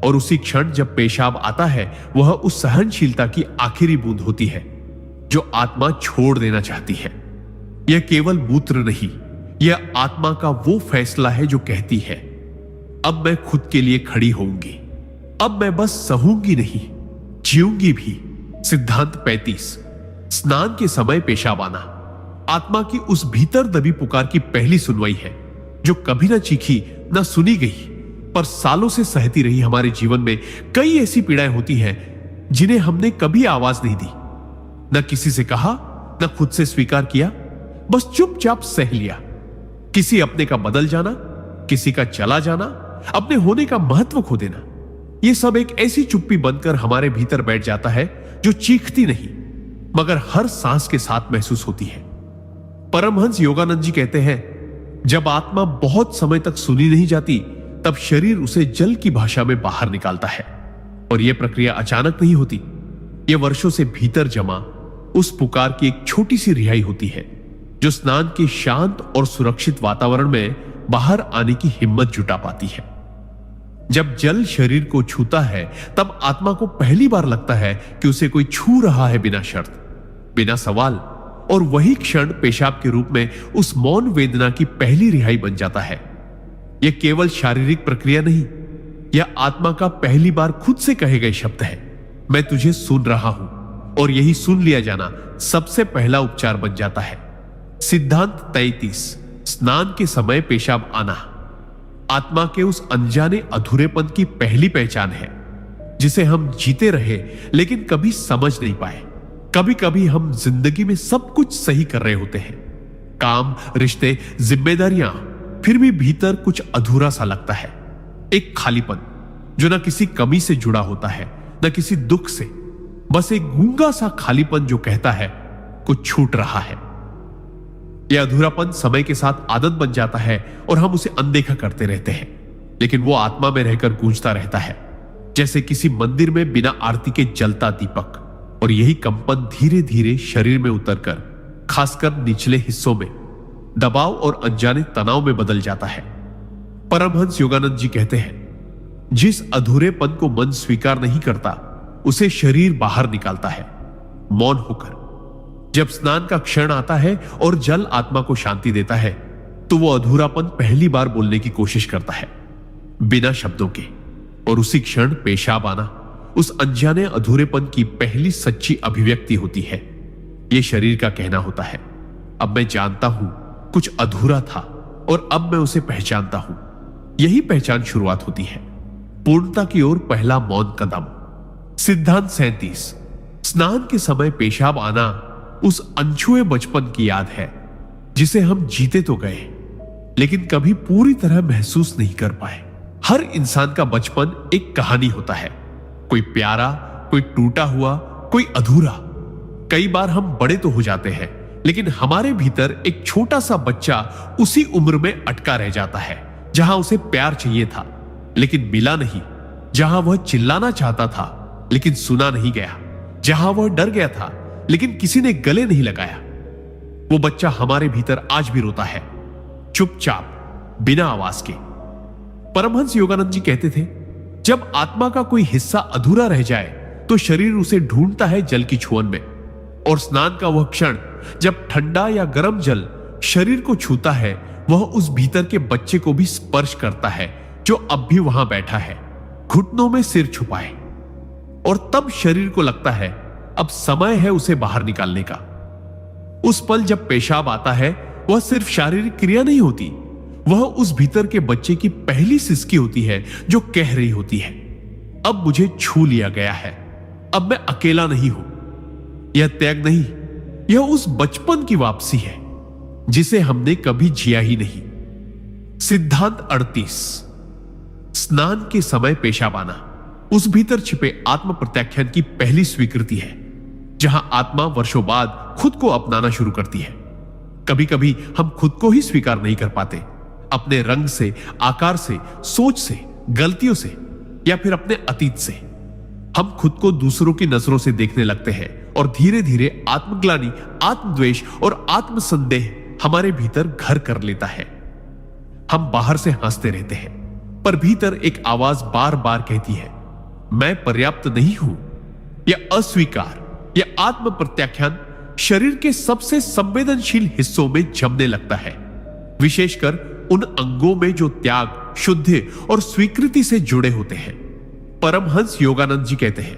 और उसी क्षण जब पेशाब आता है, वह उस सहनशीलता की आखिरी बूंद होती है जो आत्मा छोड़ देना चाहती है। यह केवल मूत्र नहीं, यह आत्मा का वो फैसला है जो कहती है, अब मैं खुद के लिए खड़ी होऊंगी, अब मैं बस सहूंगी नहीं, जीऊंगी भी। सिद्धांत 35। स्नान के समय पेशाब आना आत्मा की उस भीतर दबी पुकार की पहली सुनवाई है, जो कभी ना चीखी ना सुनी गई, पर सालों से सहती रही। हमारे जीवन में कई ऐसी पीड़ाएं होती हैं जिन्हें हमने कभी आवाज नहीं दी, न किसी से कहा, न खुद से स्वीकार किया, बस चुपचाप सह लिया। किसी अपने का बदल जाना, किसी का चला जाना, अपने होने का महत्व खो देना, यह सब एक ऐसी चुप्पी बनकर हमारे भीतर बैठ जाता है जो चीखती नहीं, मगर हर सांस के साथ महसूस होती है। परमहंस योगानंद जी कहते हैं, जब आत्मा बहुत समय तक सुनी नहीं जाती, तब शरीर उसे जल की भाषा में बाहर निकालता है। और यह प्रक्रिया अचानक नहीं होती, यह वर्षों से भीतर जमा उस पुकार की एक छोटी सी रिहाई होती है, जो स्नान के शांत और सुरक्षित वातावरण में बाहर आने की हिम्मत जुटा पाती है। जब जल शरीर को छूता है, तब आत्मा को पहली बार लगता है कि उसे कोई छू रहा है, बिना शर्त, बिना सवाल। और वही क्षण पेशाब के रूप में उस मौन वेदना की पहली रिहाई बन जाता है। यह केवल शारीरिक प्रक्रिया नहीं, यह आत्मा का पहली बार खुद से कहे गए शब्द है, मैं तुझे सुन रहा हूं। और यही सुन लिया जाना सबसे पहला उपचार बन जाता है। सिद्धांत 33। स्नान के समय पेशाब आना आत्मा के उस अनजाने अधूरेपन की पहली पहचान है, जिसे हम जीते रहे लेकिन कभी समझ नहीं पाए। कभी कभी हम जिंदगी में सब कुछ सही कर रहे होते हैं, काम, रिश्ते, जिम्मेदारियां, फिर भी भीतर कुछ अधूरा सा लगता है। एक खालीपन जो न किसी कमी से जुड़ा होता है, न किसी दुख से, बस एक गूंगा सा खालीपन जो कहता है कुछ छूट रहा है। यह अधूरापन समय के साथ आदत बन जाता है और हम उसे अनदेखा करते रहते हैं, लेकिन वो आत्मा में रहकर गूंजता रहता है, जैसे किसी मंदिर में बिना आरती के जलता दीपक। और यही कंपन धीरे धीरे शरीर में उतरकर, खासकर निचले हिस्सों में, दबाव और अनजाने तनाव में बदल जाता है। परमहंस योगानंद जी कहते हैं, जिस अधूरेपन को मन स्वीकार नहीं करता, उसे शरीर बाहर निकालता है, मौन होकर। जब स्नान का क्षण आता है और जल आत्मा को शांति देता है, तो वो अधूरापन पहली बार बोलने की कोशिश करता है, बिना शब्दों के। और उसी क्षण पेशाब आना उस अनजाने अधूरेपन की पहली सच्ची अभिव्यक्ति होती है। यह शरीर का कहना होता है, अब मैं जानता हूं कुछ अधूरा था और अब मैं उसे पहचानता हूं। यही पहचान शुरुआत होती है, पूर्णता की ओर पहला मौन कदम। सिद्धांत 37। स्नान के समय पेशाब आना उस अनछुए बचपन की याद है, जिसे हम जीते तो गए लेकिन कभी पूरी तरह महसूस नहीं कर पाए। हर इंसान का बचपन एक कहानी होता है, कोई प्यारा, कोई टूटा हुआ, कोई अधूरा। कई बार हम बड़े तो हो जाते हैं, लेकिन हमारे भीतर एक छोटा सा बच्चा उसी उम्र में अटका रह जाता है, जहां उसे प्यार चाहिए था लेकिन मिला नहीं, जहां वह चिल्लाना चाहता था लेकिन सुना नहीं गया, जहां वह डर गया था लेकिन किसी ने गले नहीं लगाया। वो बच्चा हमारे भीतर आज भी रोता है, चुपचाप, बिना आवाज के। परमहंस योगानंद जी कहते थे, जब आत्मा का कोई हिस्सा अधूरा रह जाए तो शरीर उसे ढूंढता है जल की छुअन में। और स्नान का वह क्षण जब ठंडा या गर्म जल शरीर को छूता है, वह उस भीतर के बच्चे को भी स्पर्श करता है, जो अब भी वहां बैठा है, घुटनों में सिर छुपाए। और तब शरीर को लगता है अब समय है उसे बाहर निकालने का। उस पल जब पेशाब आता है, वह सिर्फ शारीरिक क्रिया नहीं होती, वह उस भीतर के बच्चे की पहली सिसकी होती है, जो कह रही होती है, अब मुझे छू लिया गया है, अब मैं अकेला नहीं हूं। यह त्याग नहीं, यह उस बचपन की वापसी है जिसे हमने कभी जिया ही नहीं। सिद्धांत 38। स्नान के समय पेशाब आना उस भीतर छिपे आत्म प्रत्याख्यान की पहली स्वीकृति है, जहां आत्मा वर्षों बाद खुद को अपनाना शुरू करती है। कभी कभी हम खुद को ही स्वीकार नहीं कर पाते, अपने रंग से, आकार से, सोच से, गलतियों से, या फिर अपने अतीत से। हम खुद को दूसरों की नजरों से देखने लगते हैं और धीरे धीरे आत्मग्लानि, आत्मद्वेष और आत्मसंदेह हमारे भीतर घर कर लेता है। हम बाहर से हंसते रहते हैं, पर भीतर एक आवाज बार बार कहती है, मैं पर्याप्त नहीं हूं। यह अस्वीकार, यह आत्म प्रत्याख्यान शरीर के सबसे संवेदनशील हिस्सों में जमने लगता है, विशेषकर उन अंगों में जो त्याग, शुद्धि और स्वीकृति से जुड़े होते हैं। परमहंस योगानंद जी कहते हैं,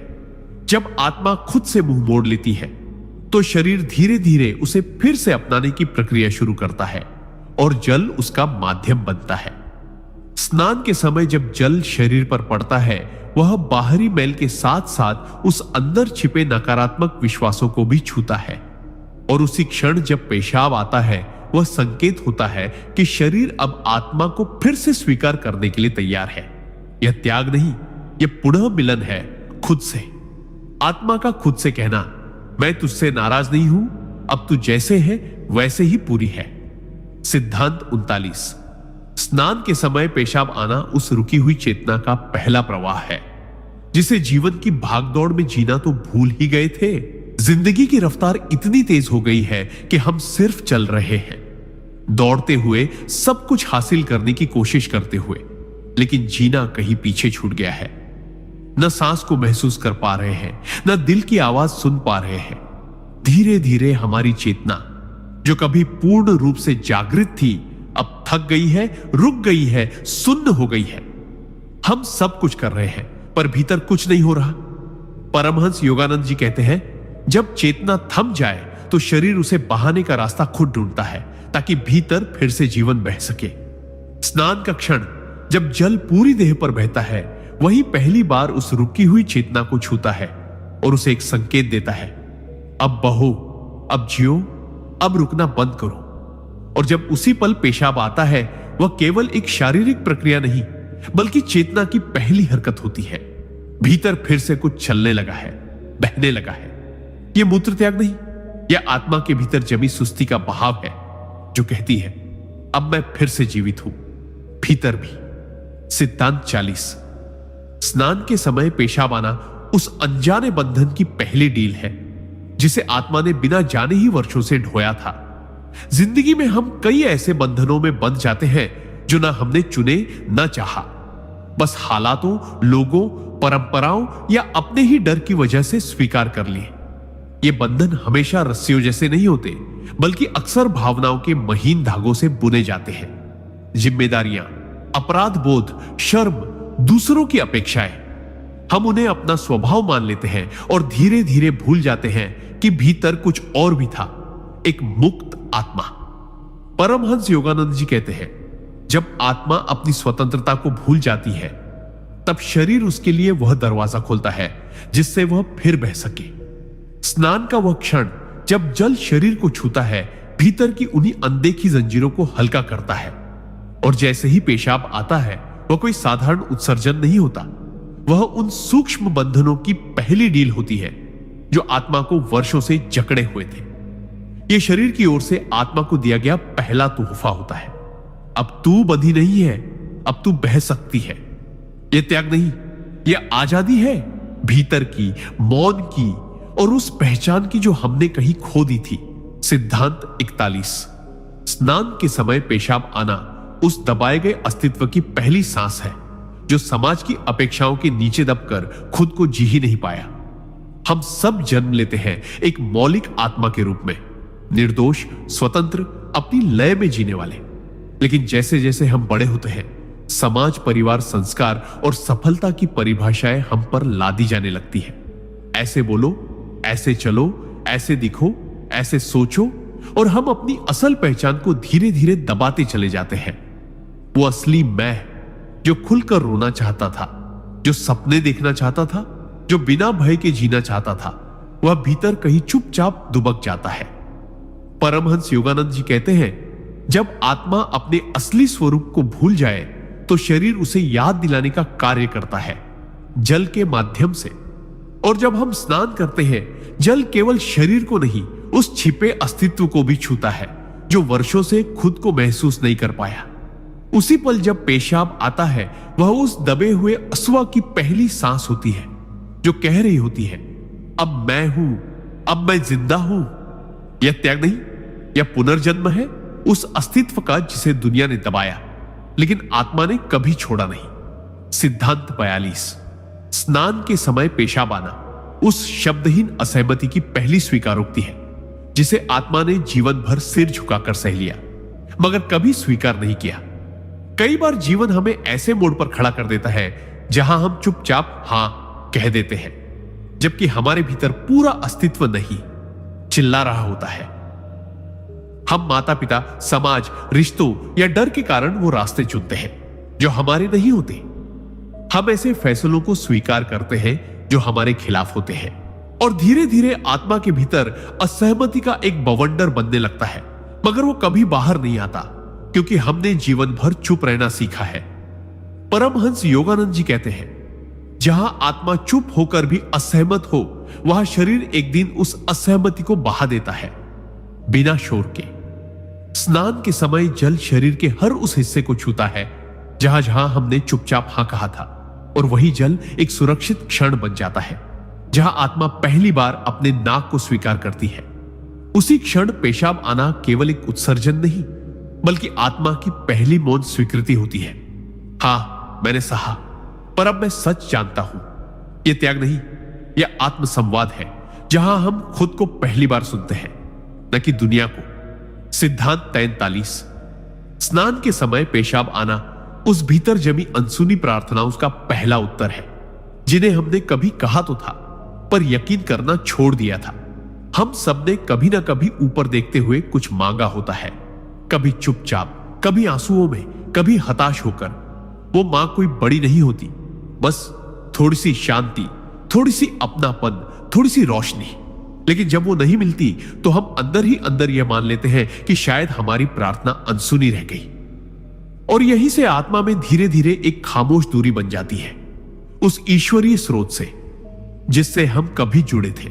जब आत्मा खुद से मुंह मोड़ लेती है तो शरीर धीरे धीरे उसे फिर से अपनाने की प्रक्रिया शुरू करता है और जल उसका माध्यम बनता है। स्नान के समय जब जल शरीर पर पड़ता है, वह बाहरी मैल के साथ साथ उस अंदर छिपे नकारात्मक विश्वासों को भी छूता है, और उसी क्षण जब पेशाब आता है, वह संकेत होता है कि शरीर अब आत्मा को फिर से स्वीकार करने के लिए तैयार है। यह त्याग नहीं, यह पुनः मिलन है खुद से। आत्मा का खुद से कहना, मैं तुझसे नाराज नहीं हूं, अब तू जैसे है वैसे ही पूरी है। सिद्धांत 39। स्नान के समय पेशाब आना उस रुकी हुई चेतना का पहला प्रवाह है, जिसे जीवन की भागदौड़ में जीना तो भूल ही गए थे। जिंदगी की रफ्तार इतनी तेज हो गई है कि हम सिर्फ चल रहे हैं, दौड़ते हुए, सब कुछ हासिल करने की कोशिश करते हुए, लेकिन जीना कहीं पीछे छूट गया है। न सांस को महसूस कर पा रहे हैं, न दिल की आवाज सुन पा रहे हैं। धीरे धीरे हमारी चेतना, जो कभी पूर्ण रूप से जागृत थी, अब थक गई है, रुक गई है, सुन्न हो गई है। हम सब कुछ कर रहे हैं, पर भीतर कुछ नहीं हो रहा। परमहंस योगानंद जी कहते हैं, जब चेतना थम जाए तो शरीर उसे बहाने का रास्ता खुद ढूंढता है, ताकि भीतर फिर से जीवन बह सके। स्नान का क्षण जब जल पूरी देह पर बहता है, वही पहली बार उस रुकी हुई चेतना को छूता है और उसे एक संकेत देता है, अब बहो, अब जियो, अब रुकना बंद करो। और जब उसी पल पेशाब आता है, वह केवल एक शारीरिक प्रक्रिया नहीं, बल्कि चेतना की पहली हरकत होती है। भीतर फिर से कुछ चलने लगा है, बहने लगा है। यह मूत्र त्याग नहीं, यह आत्मा के भीतर जमी सुस्ती का बहाव है, जो कहती है, अब मैं फिर से जीवित हूं, भीतर भी। सिद्धांत 40। स्नान के समय पेशाब आना उस अनजाने बंधन की पहली डील है, जिसे आत्मा ने बिना जाने ही वर्षों से ढोया था। जिंदगी में हम कई ऐसे बंधनों में बंध जाते हैं जो ना हमने चुने, ना चाहा, बस हालातों, लोगों, परंपराओं या अपने ही डर की वजह से स्वीकार कर लिए। ये बंधन हमेशा रस्सियों जैसे नहीं होते, बल्कि अक्सर भावनाओं के महीन धागों से बुने जाते हैं। जिम्मेदारियां, अपराध बोध, शर्म, दूसरों की अपेक्षाएं, हम उन्हें अपना स्वभाव मान लेते हैं और धीरे धीरे भूल जाते हैं कि भीतर कुछ और भी था, एक मुक्त आत्मा। परमहंस योगानंद जी कहते हैं, जब आत्मा अपनी स्वतंत्रता को भूल जाती है, तब शरीर उसके लिए वह दरवाजा खोलता है जिससे वह फिर बह सके। स्नान का वह क्षण जब जल शरीर को छूता है, भीतर की उन्हीं अनदेखी जंजीरों को हल्का करता है। और जैसे ही पेशाब आता है, वह कोई साधारण उत्सर्जन नहीं होता, वह उन सूक्ष्म बंधनों की पहली डील होती है जो आत्मा को वर्षों से जकड़े हुए थे। यह शरीर की ओर से आत्मा को दिया गया पहला तोहफा होता है। अब तू बंधी नहीं है, अब तू बह सकती है। यह त्याग नहीं, यह आजादी है, भीतर की, मौन की और उस पहचान की जो हमने कहीं खो दी थी। सिद्धांत 41। स्नान के समय पेशाब आना उस दबाए गए अस्तित्व की पहली सांस है, जो समाज की अपेक्षाओं के नीचे दबकर खुद को जी ही नहीं पाया। हम सब जन्म लेते हैं एक मौलिक आत्मा के रूप में, निर्दोष, स्वतंत्र, अपनी लय में जीने वाले। लेकिन जैसे जैसे हम बड़े होते हैं, समाज, परिवार, संस्कार और सफलता की परिभाषाएं हम पर लादी जाने लगती है। ऐसे बोलो, ऐसे चलो, ऐसे दिखो, ऐसे सोचो, और हम अपनी असल पहचान को धीरे धीरे दबाते चले जाते हैं। वो असली मैं, जो खुलकर रोना चाहता था, जो सपने देखना चाहता था, जो बिना भय के जीना चाहता था, वह भीतर कहीं चुपचाप दुबक जाता है। परमहंस योगानंद जी कहते हैं, जब आत्मा अपने असली स्वरूप को भूल जाए तो शरीर उसे याद दिलाने का कार्य करता है, जल के माध्यम से। और जब हम स्नान करते हैं, जल केवल शरीर को नहीं, उस छिपे अस्तित्व को भी छूता है जो वर्षों से खुद को महसूस नहीं कर पाया। उसी पल जब पेशाब आता है, वह उस दबे हुए अश्वा की पहली सांस होती है, जो कह रही होती है, अब मैं हूं, अब मैं जिंदा हूं। यह त्याग नहीं, यह पुनर्जन्म है उस अस्तित्व का जिसे दुनिया ने दबाया, लेकिन आत्मा ने कभी छोड़ा नहीं। सिद्धांत 42। स्नान के समय पेशाब आना उस शब्दहीन असहमति की पहली स्वीकारोक्ति है, जिसे आत्मा ने जीवन भर सिर झुकाकर सह लिया, मगर कभी स्वीकार नहीं किया। कई बार जीवन हमें ऐसे मोड़ पर खड़ा कर देता है जहां हम चुपचाप हां कह देते हैं, जबकि हमारे भीतर पूरा अस्तित्व नहीं चिल्ला रहा होता है। हम माता पिता, समाज, रिश्तों या डर के कारण वो रास्ते चुनते हैं जो हमारे नहीं होते। हम ऐसे फैसलों को स्वीकार करते हैं जो हमारे खिलाफ होते हैं, और धीरे धीरे आत्मा के भीतर असहमति का एक बवंडर बनने लगता है, मगर वो कभी बाहर नहीं आता क्योंकि हमने जीवन भर चुप रहना सीखा है। परमहंस योगानंद जी कहते हैं, जहां आत्मा चुप होकर भी असहमत हो, वहां शरीर एक दिन उस असहमति को बहा देता है बिना शोर के। स्नान के समय जल शरीर के हर उस हिस्से को छूता है जहां जहां हमने चुपचाप हां कहा था, और वही जल एक सुरक्षित क्षण बन जाता है जहां आत्मा पहली बार अपने नाक को स्वीकार करती है। उसी क्षण पेशाब आना केवल एक उत्सर्जन नहीं, बल्कि आत्मा की पहली मौन स्वीकृति होती है। हां, मैंने सहा, पर अब मैं सच जानता हूं। यह त्याग नहीं, यह आत्मसंवाद है जहां हम खुद को पहली बार सुनते हैं, न कि दुनिया को। सिद्धांत 43। स्नान के समय पेशाब आना उस भीतर जमी अनसुनी प्रार्थनाओं का पहला उत्तर है, जिन्हें हमने कभी कहा तो था पर यकीन करना छोड़ दिया था। हम सबने कभी ना कभी ऊपर देखते हुए कुछ मांगा होता है, कभी चुपचाप, कभी आंसुओं में, कभी हताश होकर। वो मांग कोई बड़ी नहीं होती, बस थोड़ी सी शांति, थोड़ी सी अपनापन, थोड़ी सी रोशनी। लेकिन जब वो नहीं मिलती तो हम अंदर ही अंदर यह मान लेते हैं कि शायद हमारी प्रार्थना अनसुनी रह गई, और यहीं से आत्मा में धीरे धीरे एक खामोश दूरी बन जाती है उस ईश्वरीय स्रोत से जिससे हम कभी जुड़े थे।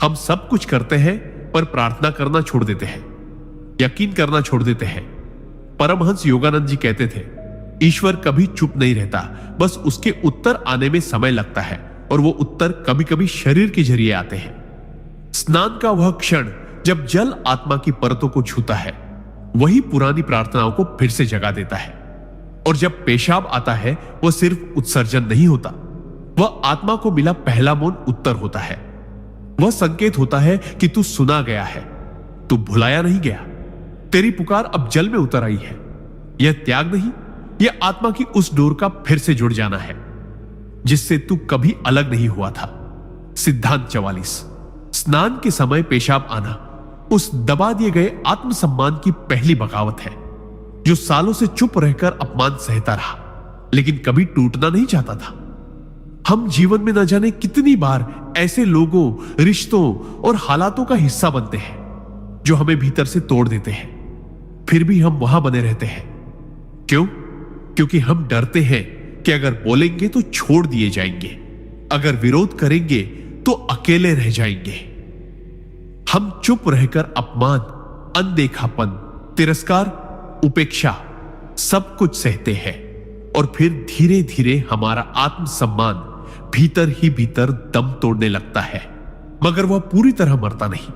हम सब कुछ करते हैं पर प्रार्थना करना छोड़ देते हैं, यकीन करना छोड़ देते हैं। परमहंस योगानंद जी कहते थे, ईश्वर कभी चुप नहीं रहता, बस उसके उत्तर आने में समय लगता है, और वो उत्तर कभी कभी शरीर के जरिए आते हैं। स्नान का वह क्षण जब जल आत्मा की परतों को छूता है, वही पुरानी प्रार्थनाओं को फिर से जगा देता है। और जब पेशाब आता है, वह सिर्फ उत्सर्जन नहीं होता, वह आत्मा को मिला पहला मौन उत्तर होता है। वह संकेत होता है कि तू सुना गया है, तू भुलाया नहीं गया, तेरी पुकार अब जल में उतर आई है। यह त्याग नहीं, यह आत्मा की उस डोर का फिर से जुड़ जाना है जिससे तू कभी अलग नहीं हुआ था। सिद्धांत 44। स्नान के समय पेशाब आना उस दबा दिए गए आत्मसम्मान की पहली बगावत है, जो सालों से चुप रहकर अपमान सहता रहा, लेकिन कभी टूटना नहीं चाहता था। हम जीवन में न जाने कितनी बार ऐसे लोगों, रिश्तों और हालातों का हिस्सा बनते हैं जो हमें भीतर से तोड़ देते हैं, फिर भी हम वहां बने रहते हैं। क्यों? क्योंकि हम डरते हैं कि अगर बोलेंगे तो छोड़ दिए जाएंगे, अगर विरोध करेंगे तो अकेले रह जाएंगे। हम चुप रहकर अपमान, अनदेखापन, तिरस्कार, उपेक्षा सब कुछ सहते हैं, और फिर धीरे धीरे हमारा आत्मसम्मान भीतर ही भीतर दम तोड़ने लगता है। मगर वह पूरी तरह मरता नहीं,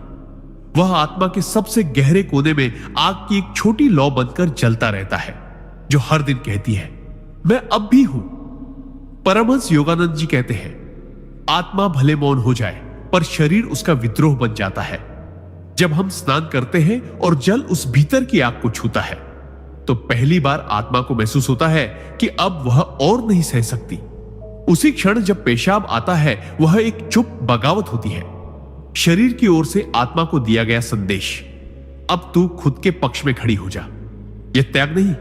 वह आत्मा के सबसे गहरे कोने में आग की एक छोटी लौ बनकर जलता रहता है, जो हर दिन कहती है, मैं अब भी हूं। परमहंस योगानंद जी कहते हैं, आत्मा भले मौन हो जाए पर शरीर उसका विद्रोह बन जाता है। जब हम स्नान करते हैं और जल उस भीतर की आग को छूता है, तो पहली बार आत्मा को महसूस होता है कि अब वह और नहीं सह सकती। उसी क्षण जब पेशाब आता है, वह एक चुप बगावत होती है, शरीर की ओर से आत्मा को दिया गया संदेश, अब तू खुद के पक्ष में खड़ी हो जा। यह त्याग नहीं,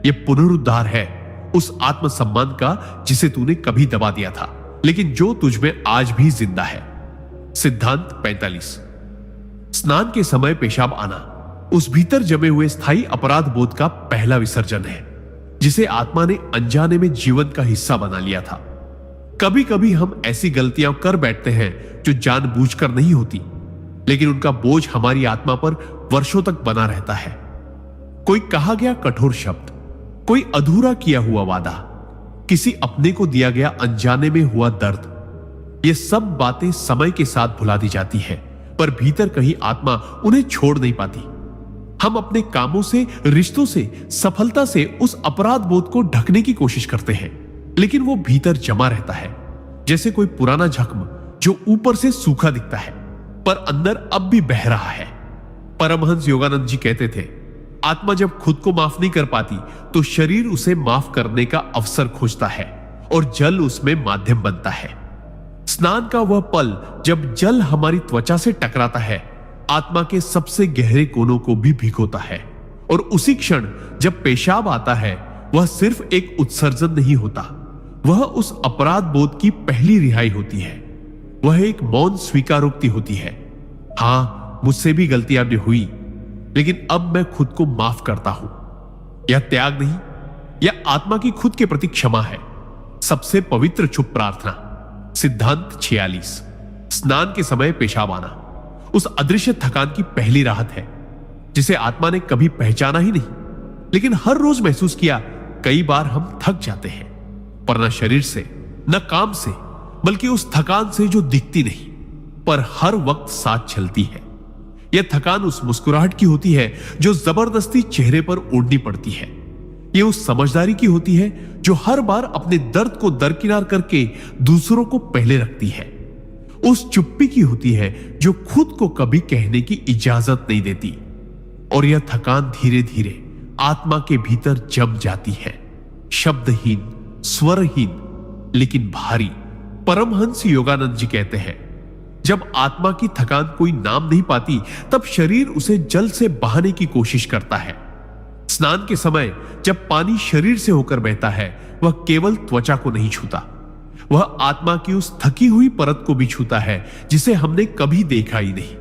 यह पुनरुद्धार है उस आत्मसम्मान का जिसे तूने कभी दबा दिया था, लेकिन जो तुझ में आज भी जिंदा है। सिद्धांत 45। स्नान के समय पेशाब आना उस भीतर जमे हुए स्थायी अपराध बोध का पहला विसर्जन है, जिसे आत्मा ने अनजाने में जीवन का हिस्सा बना लिया था। कभी कभी हम ऐसी गलतियां कर बैठते हैं जो जानबूझकर नहीं होती, लेकिन उनका बोझ हमारी आत्मा पर वर्षों तक बना रहता है। कोई कहा गया कठोर शब्द, कोई अधूरा किया हुआ वादा, किसी अपने को दिया गया अनजाने में हुआ दर्द, ये सब बातें समय के साथ भुला दी जाती है, पर भीतर कहीं आत्मा उन्हें छोड़ नहीं पाती। हम अपने कामों से, रिश्तों से, सफलता से उस अपराध बोध को ढकने की कोशिश करते हैं, लेकिन वो भीतर जमा रहता है, जैसे कोई पुराना जख्म जो ऊपर से सूखा दिखता है, पर अंदर अब भी बह रहा है। परमहंस योगानंद जी कहते थे, आत्मा जब खुद को माफ नहीं कर पाती तो शरीर उसे माफ करने का अवसर खोजता है और जल उसमें माध्यम बनता है। स्नान का वह पल जब जल हमारी त्वचा से टकराता है, आत्मा के सबसे गहरे कोनों को भी भिगोता है। और उसी क्षण जब पेशाब आता है, वह सिर्फ एक उत्सर्जन नहीं होता, वह उस अपराध बोध की पहली रिहाई होती है। वह एक मौन स्वीकारोक्ति होती है, हां मुझसे भी गलतियां भी हुई, लेकिन अब मैं खुद को माफ करता हूं। यह त्याग नहीं, यह आत्मा की खुद के प्रति क्षमा है। सबसे पवित्र चुप प्रार्थना। सिद्धांत 46। स्नान के समय पेशाब आना उस अदृश्य थकान की पहली राहत है, जिसे आत्मा ने कभी पहचाना ही नहीं, लेकिन हर रोज महसूस किया। कई बार हम थक जाते हैं, पर न शरीर से, न काम से, बल्कि उस थकान से जो दिखती नहीं पर हर वक्त साथ चलती है। यह थकान उस मुस्कुराहट की होती है जो जबरदस्ती चेहरे पर ओढ़नी पड़ती है। यह उस समझदारी की होती है जो हर बार अपने दर्द को दरकिनार करके दूसरों को पहले रखती है। उस चुप्पी की होती है जो खुद को कभी कहने की इजाजत नहीं देती। और यह थकान धीरे धीरे आत्मा के भीतर जम जाती है, शब्दहीन, स्वरहीन, लेकिन भारी। परमहंस योगानंद जी कहते हैं, जब आत्मा की थकान कोई नाम नहीं पाती, तब शरीर उसे जल से बहाने की कोशिश करता है। स्नान के समय जब पानी शरीर से होकर बहता है, वह केवल त्वचा को नहीं छूता, वह आत्मा की उस थकी हुई परत को भी छूता है जिसे हमने कभी देखा ही नहीं।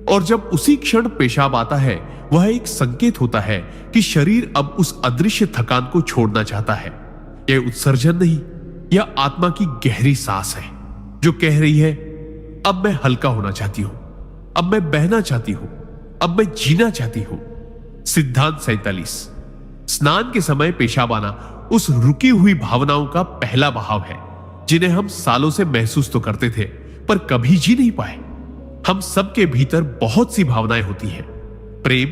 और जब उसी क्षण पेशाब आता है, वह एक संकेत होता है कि शरीर अब उस अदृश्य थकान को छोड़ना चाहता है। यह उत्सर्जन नहीं, यह आत्मा की गहरी सांस है जो कह रही है, अब मैं हल्का होना चाहती हूं, अब मैं बहना चाहती हूं, अब मैं जीना चाहती हूं। सिद्धांत 47। स्नान के समय पेशाब आना उस रुकी हुई भावनाओं का पहला बहाव है, जिन्हें हम सालों से महसूस तो करते थे पर कभी जी नहीं पाए। हम सबके भीतर बहुत सी भावनाएं होती हैं, प्रेम,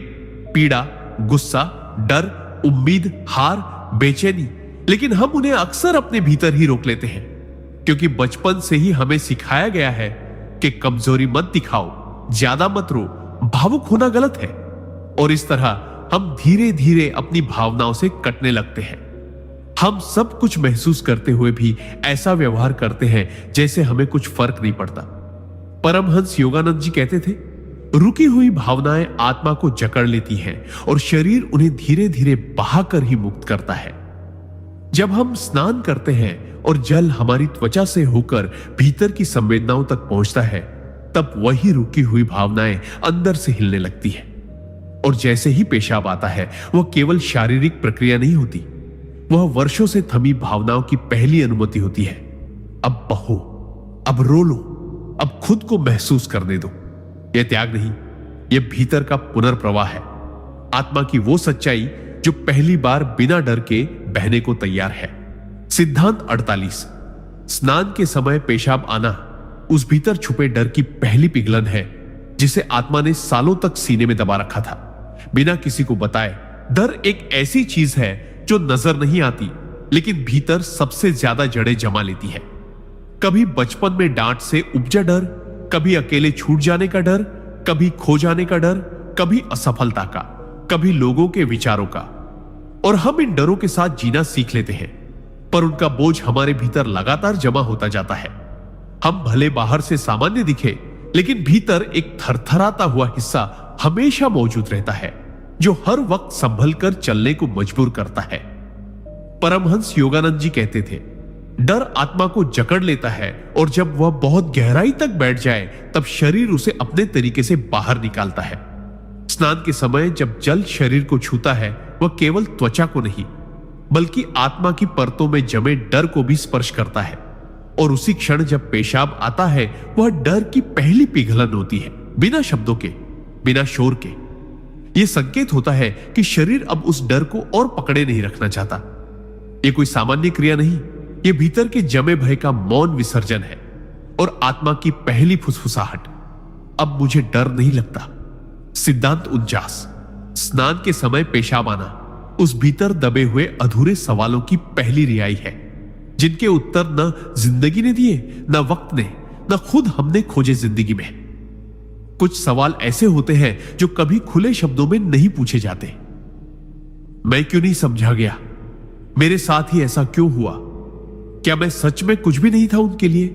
पीड़ा, गुस्सा, डर, उम्मीद, हार, बेचैनी, लेकिन हम उन्हें अक्सर अपने भीतर ही रोक लेते हैं, क्योंकि बचपन से ही हमें सिखाया गया है कि कमजोरी मत दिखाओ, ज्यादा मत रो, भावुक होना गलत है। और इस तरह हम धीरे धीरे अपनी भावनाओं से कटने लगते हैं। हम सब कुछ महसूस करते हुए भी ऐसा व्यवहार करते हैं जैसे हमें कुछ फर्क नहीं पड़ता। परमहंस योगानंद जी कहते थे, रुकी हुई भावनाएं आत्मा को जकड़ लेती हैं और शरीर उन्हें धीरे धीरे बहाकर ही मुक्त करता है। जब हम स्नान करते हैं और जल हमारी त्वचा से होकर भीतर की संवेदनाओं तक पहुंचता है, तब वही रुकी हुई भावनाएं अंदर से हिलने लगती है। और जैसे ही पेशाब आता है, वह केवल शारीरिक प्रक्रिया नहीं होती, वह वर्षों से थमी भावनाओं की पहली अनुमति होती है। अब बहो, अब रो लो, अब खुद को महसूस करने दो। यह त्याग नहीं, यह भीतर का पुनर्प्रवाह है, आत्मा की वो सच्चाई जो पहली बार बिना डर के बहने को तैयार है। सिद्धांत 48। स्नान के समय पेशाब आना उस भीतर छुपे डर की पहली पिघलन है, जिसे आत्मा ने सालों तक सीने में दबा रखा था, बिना किसी को बताए। डर एक ऐसी चीज है जो नजर नहीं आती, लेकिन भीतर सबसे ज्यादा जड़ें जमा लेती है। कभी बचपन में डांट से उपजा डर, कभी अकेले छूट जाने का डर, कभी खो जाने का डर, कभी असफलता का, कभी लोगों के विचारों का। और हम इन डरों के साथ जीना सीख लेते हैं, पर उनका बोझ हमारे भीतर लगातार जमा होता जाता है। हम भले बाहर से सामान्य दिखे, लेकिन भीतर एक थरथराता हुआ हिस्सा हमेशा मौजूद रहता है, जो हर वक्त संभल कर चलने को मजबूर करता है। परमहंस योगानंद जी कहते थे, डर आत्मा को जकड़ लेता है और जब वह बहुत गहराई तक बैठ जाए, तब शरीर उसे अपने तरीके से बाहर निकालता है। स्नान के समय जब जल शरीर को छूता है, वह केवल त्वचा को नहीं, बल्कि आत्मा की परतों में जमे डर को भी स्पर्श करता है। और उसी क्षण जब पेशाब आता है, वह डर की पहली पिघलन होती है, बिना शब्दों के, बिना शोर के। यह संकेत होता है कि शरीर अब उस डर को और पकड़े नहीं रखना चाहता। यह कोई सामान्य क्रिया नहीं, यह भीतर के जमे भय का मौन विसर्जन है और आत्मा की पहली फुसफुसाहट, अब मुझे डर नहीं लगता। सिद्धांत 49। स्नान के समय पेशाब आना उस भीतर दबे हुए अधूरे सवालों की पहली रिहाई है, जिनके उत्तर न जिंदगी ने दिए, न वक्त ने, न खुद हमने खोजे जिंदगी में। कुछ सवाल ऐसे होते हैं जो कभी खुले शब्दों में नहीं पूछे जाते। मैं क्यों नहीं समझा गया? मेरे साथ ही ऐसा क्यों हुआ? क्या मैं सच में कुछ भी नहीं था उनके लिए?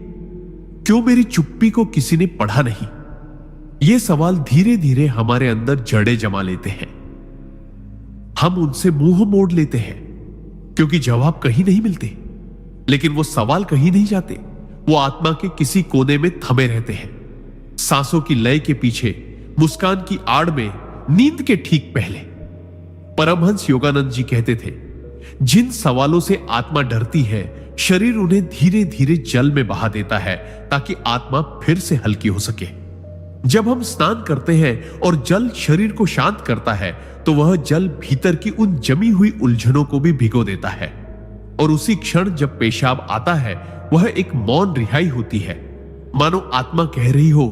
क्यों मेरी चुप्पी को किसी ने पढ़ा नहीं? ये सवाल धीरे धीरे हमारे अंदर जड़ें जमा लेते हैं। हम उनसे मुंह मोड़ लेते हैं क्योंकि जवाब कहीं नहीं मिलते। लेकिन वो सवाल कहीं नहीं जाते, वो आत्मा के किसी कोने में थमे रहते हैं। सांसों की लय के पीछे, मुस्कान की आड़ में, नींद के ठीक पहले। परमहंस योगानंद जी कहते थे, जिन सवालों से आत्मा डरती है, शरीर उन्हें धीरे धीरे जल में बहा देता है ताकि आत्मा फिर से हल्की हो सके। जब हम स्नान करते हैं और जल शरीर को शांत करता है, तो वह जल भीतर की उन जमी हुई उलझनों को भी भिगो देता है। और उसी क्षण जब पेशाब आता है, वह एक मौन रिहाई होती है, मानो आत्मा कह रही हो,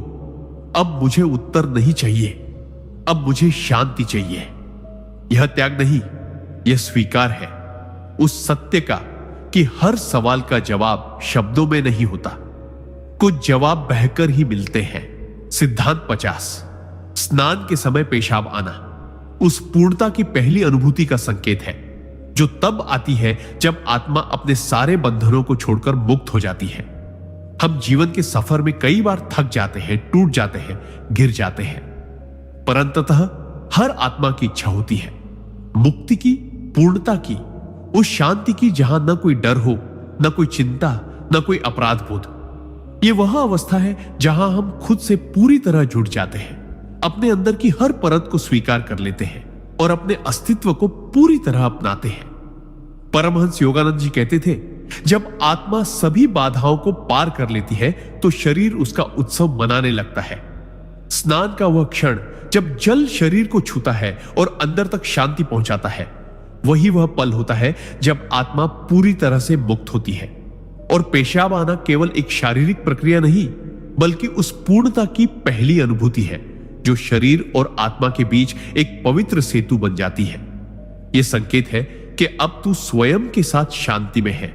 अब मुझे उत्तर नहीं चाहिए, अब मुझे शांति चाहिए। यह त्याग नहीं, यह स्वीकार है उस सत्य का कि हर सवाल का जवाब शब्दों में नहीं होता, कुछ जवाब बहकर ही मिलते हैं। सिद्धांत 50। स्नान के समय पेशाब आना उस पूर्णता की पहली अनुभूति का संकेत है, जो तब आती है जब आत्मा अपने सारे बंधनों को छोड़कर मुक्त हो जाती है। हम जीवन के सफर में कई बार थक जाते हैं, टूट जाते हैं, गिर जाते हैं, पर अंततः हर आत्मा की इच्छा होती है मुक्ति की, पूर्णता की, उस शांति की जहां न कोई डर हो, न कोई चिंता, न कोई अपराध बोध। यह वह अवस्था है जहां हम खुद से पूरी तरह जुड़ जाते हैं, अपने अंदर की हर परत को स्वीकार कर लेते हैं और अपने अस्तित्व को पूरी तरह अपनाते हैं। परमहंस योगानंद जी कहते थे, जब आत्मा सभी बाधाओं को पार कर लेती है तो शरीर उसका उत्सव मनाने लगता है। स्नान का वह क्षण जब जल शरीर को छूता है और अंदर तक शांति पहुंचाता है, वही वह पल होता है जब आत्मा पूरी तरह से मुक्त होती है। और पेशाब आना केवल एक शारीरिक प्रक्रिया नहीं, बल्कि उस पूर्णता की पहली अनुभूति है जो शरीर और आत्मा के बीच एक पवित्र सेतु बन जाती है। यह संकेत है कि अब तू स्वयं के साथ शांति में है,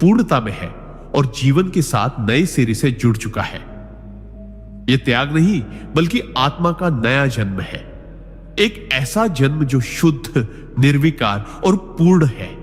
पूर्णता में है और जीवन के साथ नए सिरे से जुड़ चुका है। यह त्याग नहीं, बल्कि आत्मा का नया जन्म है, एक ऐसा जन्म जो शुद्ध, निर्विकार और पूर्ण है।